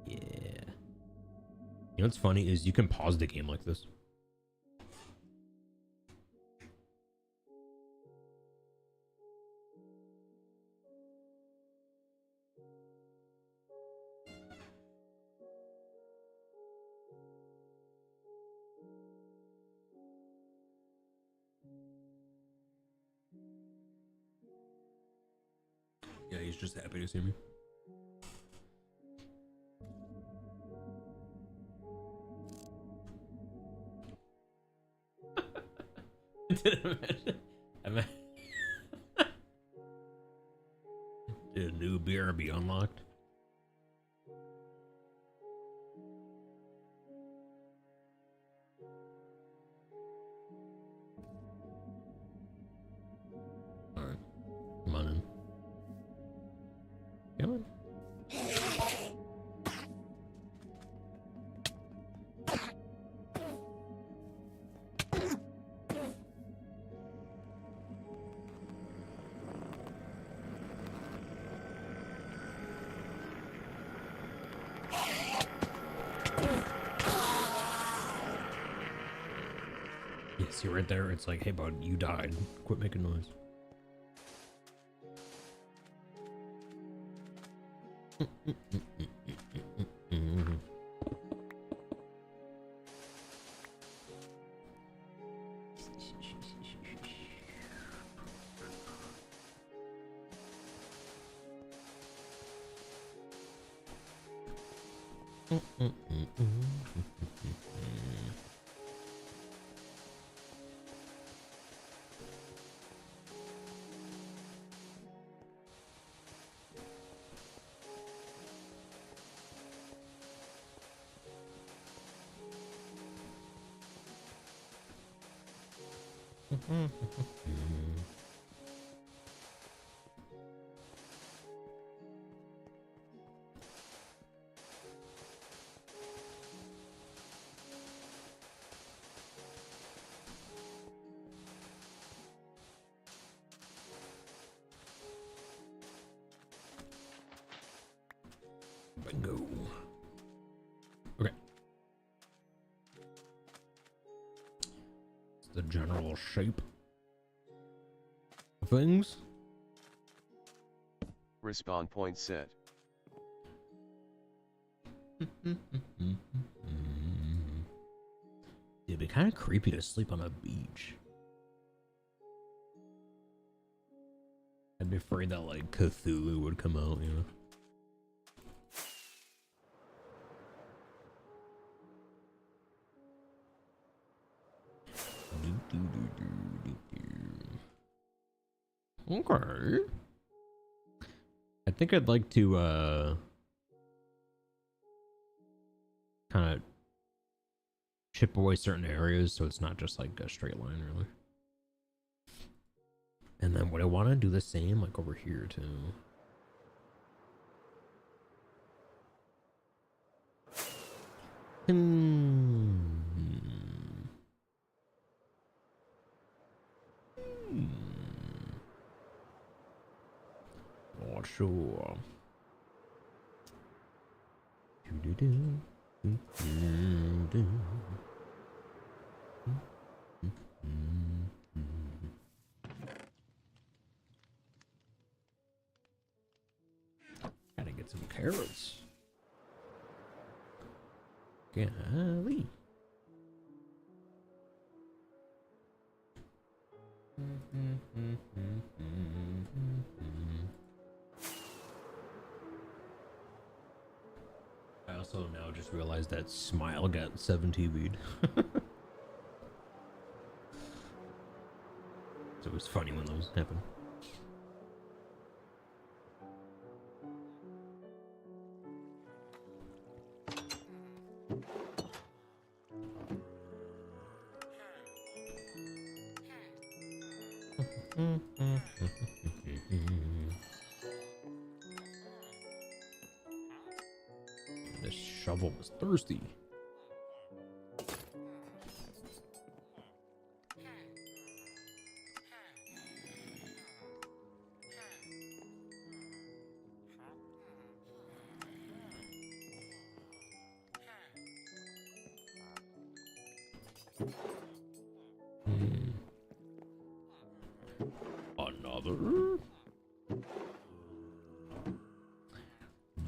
Yeah. You know what's funny is you can pause the game like this. Yeah, he's just happy to see me. Did a new beer be unlocked? Alright. Come on in. Come on. Yeah, see right there, it's like, hey bud, you died. Quit making noise. Bingo. Okay. It's the general shape of things. Respawn point set. It'd be kind of creepy to sleep on a beach. I'd be afraid that like Cthulhu would come out, you know. Okay. I think I'd like to kind of chip away certain areas so it's not just like a straight line really. And then would I want to do the same like over here too? Not sure. Gotta get some carrots. Golly. I also now just realized that Smile got 7 TV'd. So it was funny when those happen. This shovel was thirsty. Another.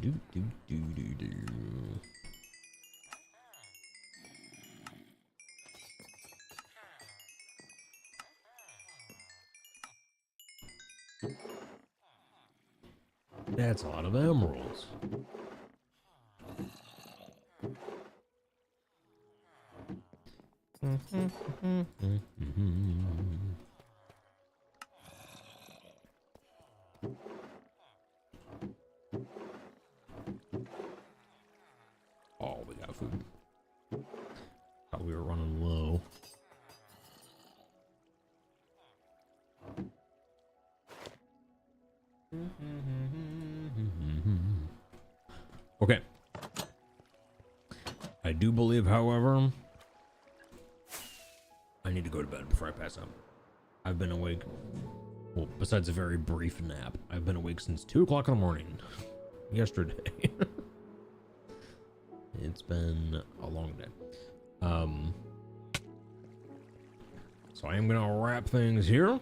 Do do do do do. That's a lot of emeralds. Oh, we got food. Thought we were running low. Okay. I do believe, however, I need to go to bed before I pass out. I've been awake, well, besides a very brief nap, I've been awake since 2 o'clock in the morning yesterday. It's been a long day. So I am gonna wrap things here.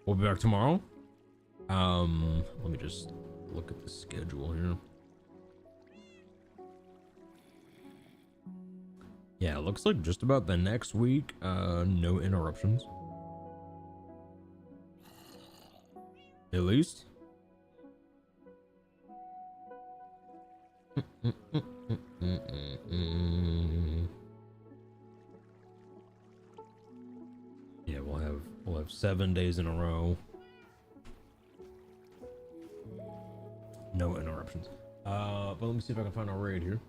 We'll be back tomorrow. Let me just look at the schedule here. Yeah, it looks like just about the next week, no interruptions. At least. Yeah, we'll have 7 days in a row. No interruptions. But let me see if I can find a raid here.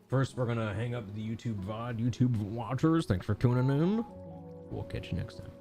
First, we're gonna hang up the YouTube VOD, YouTube watchers. Thanks for tuning in. We'll catch you next time.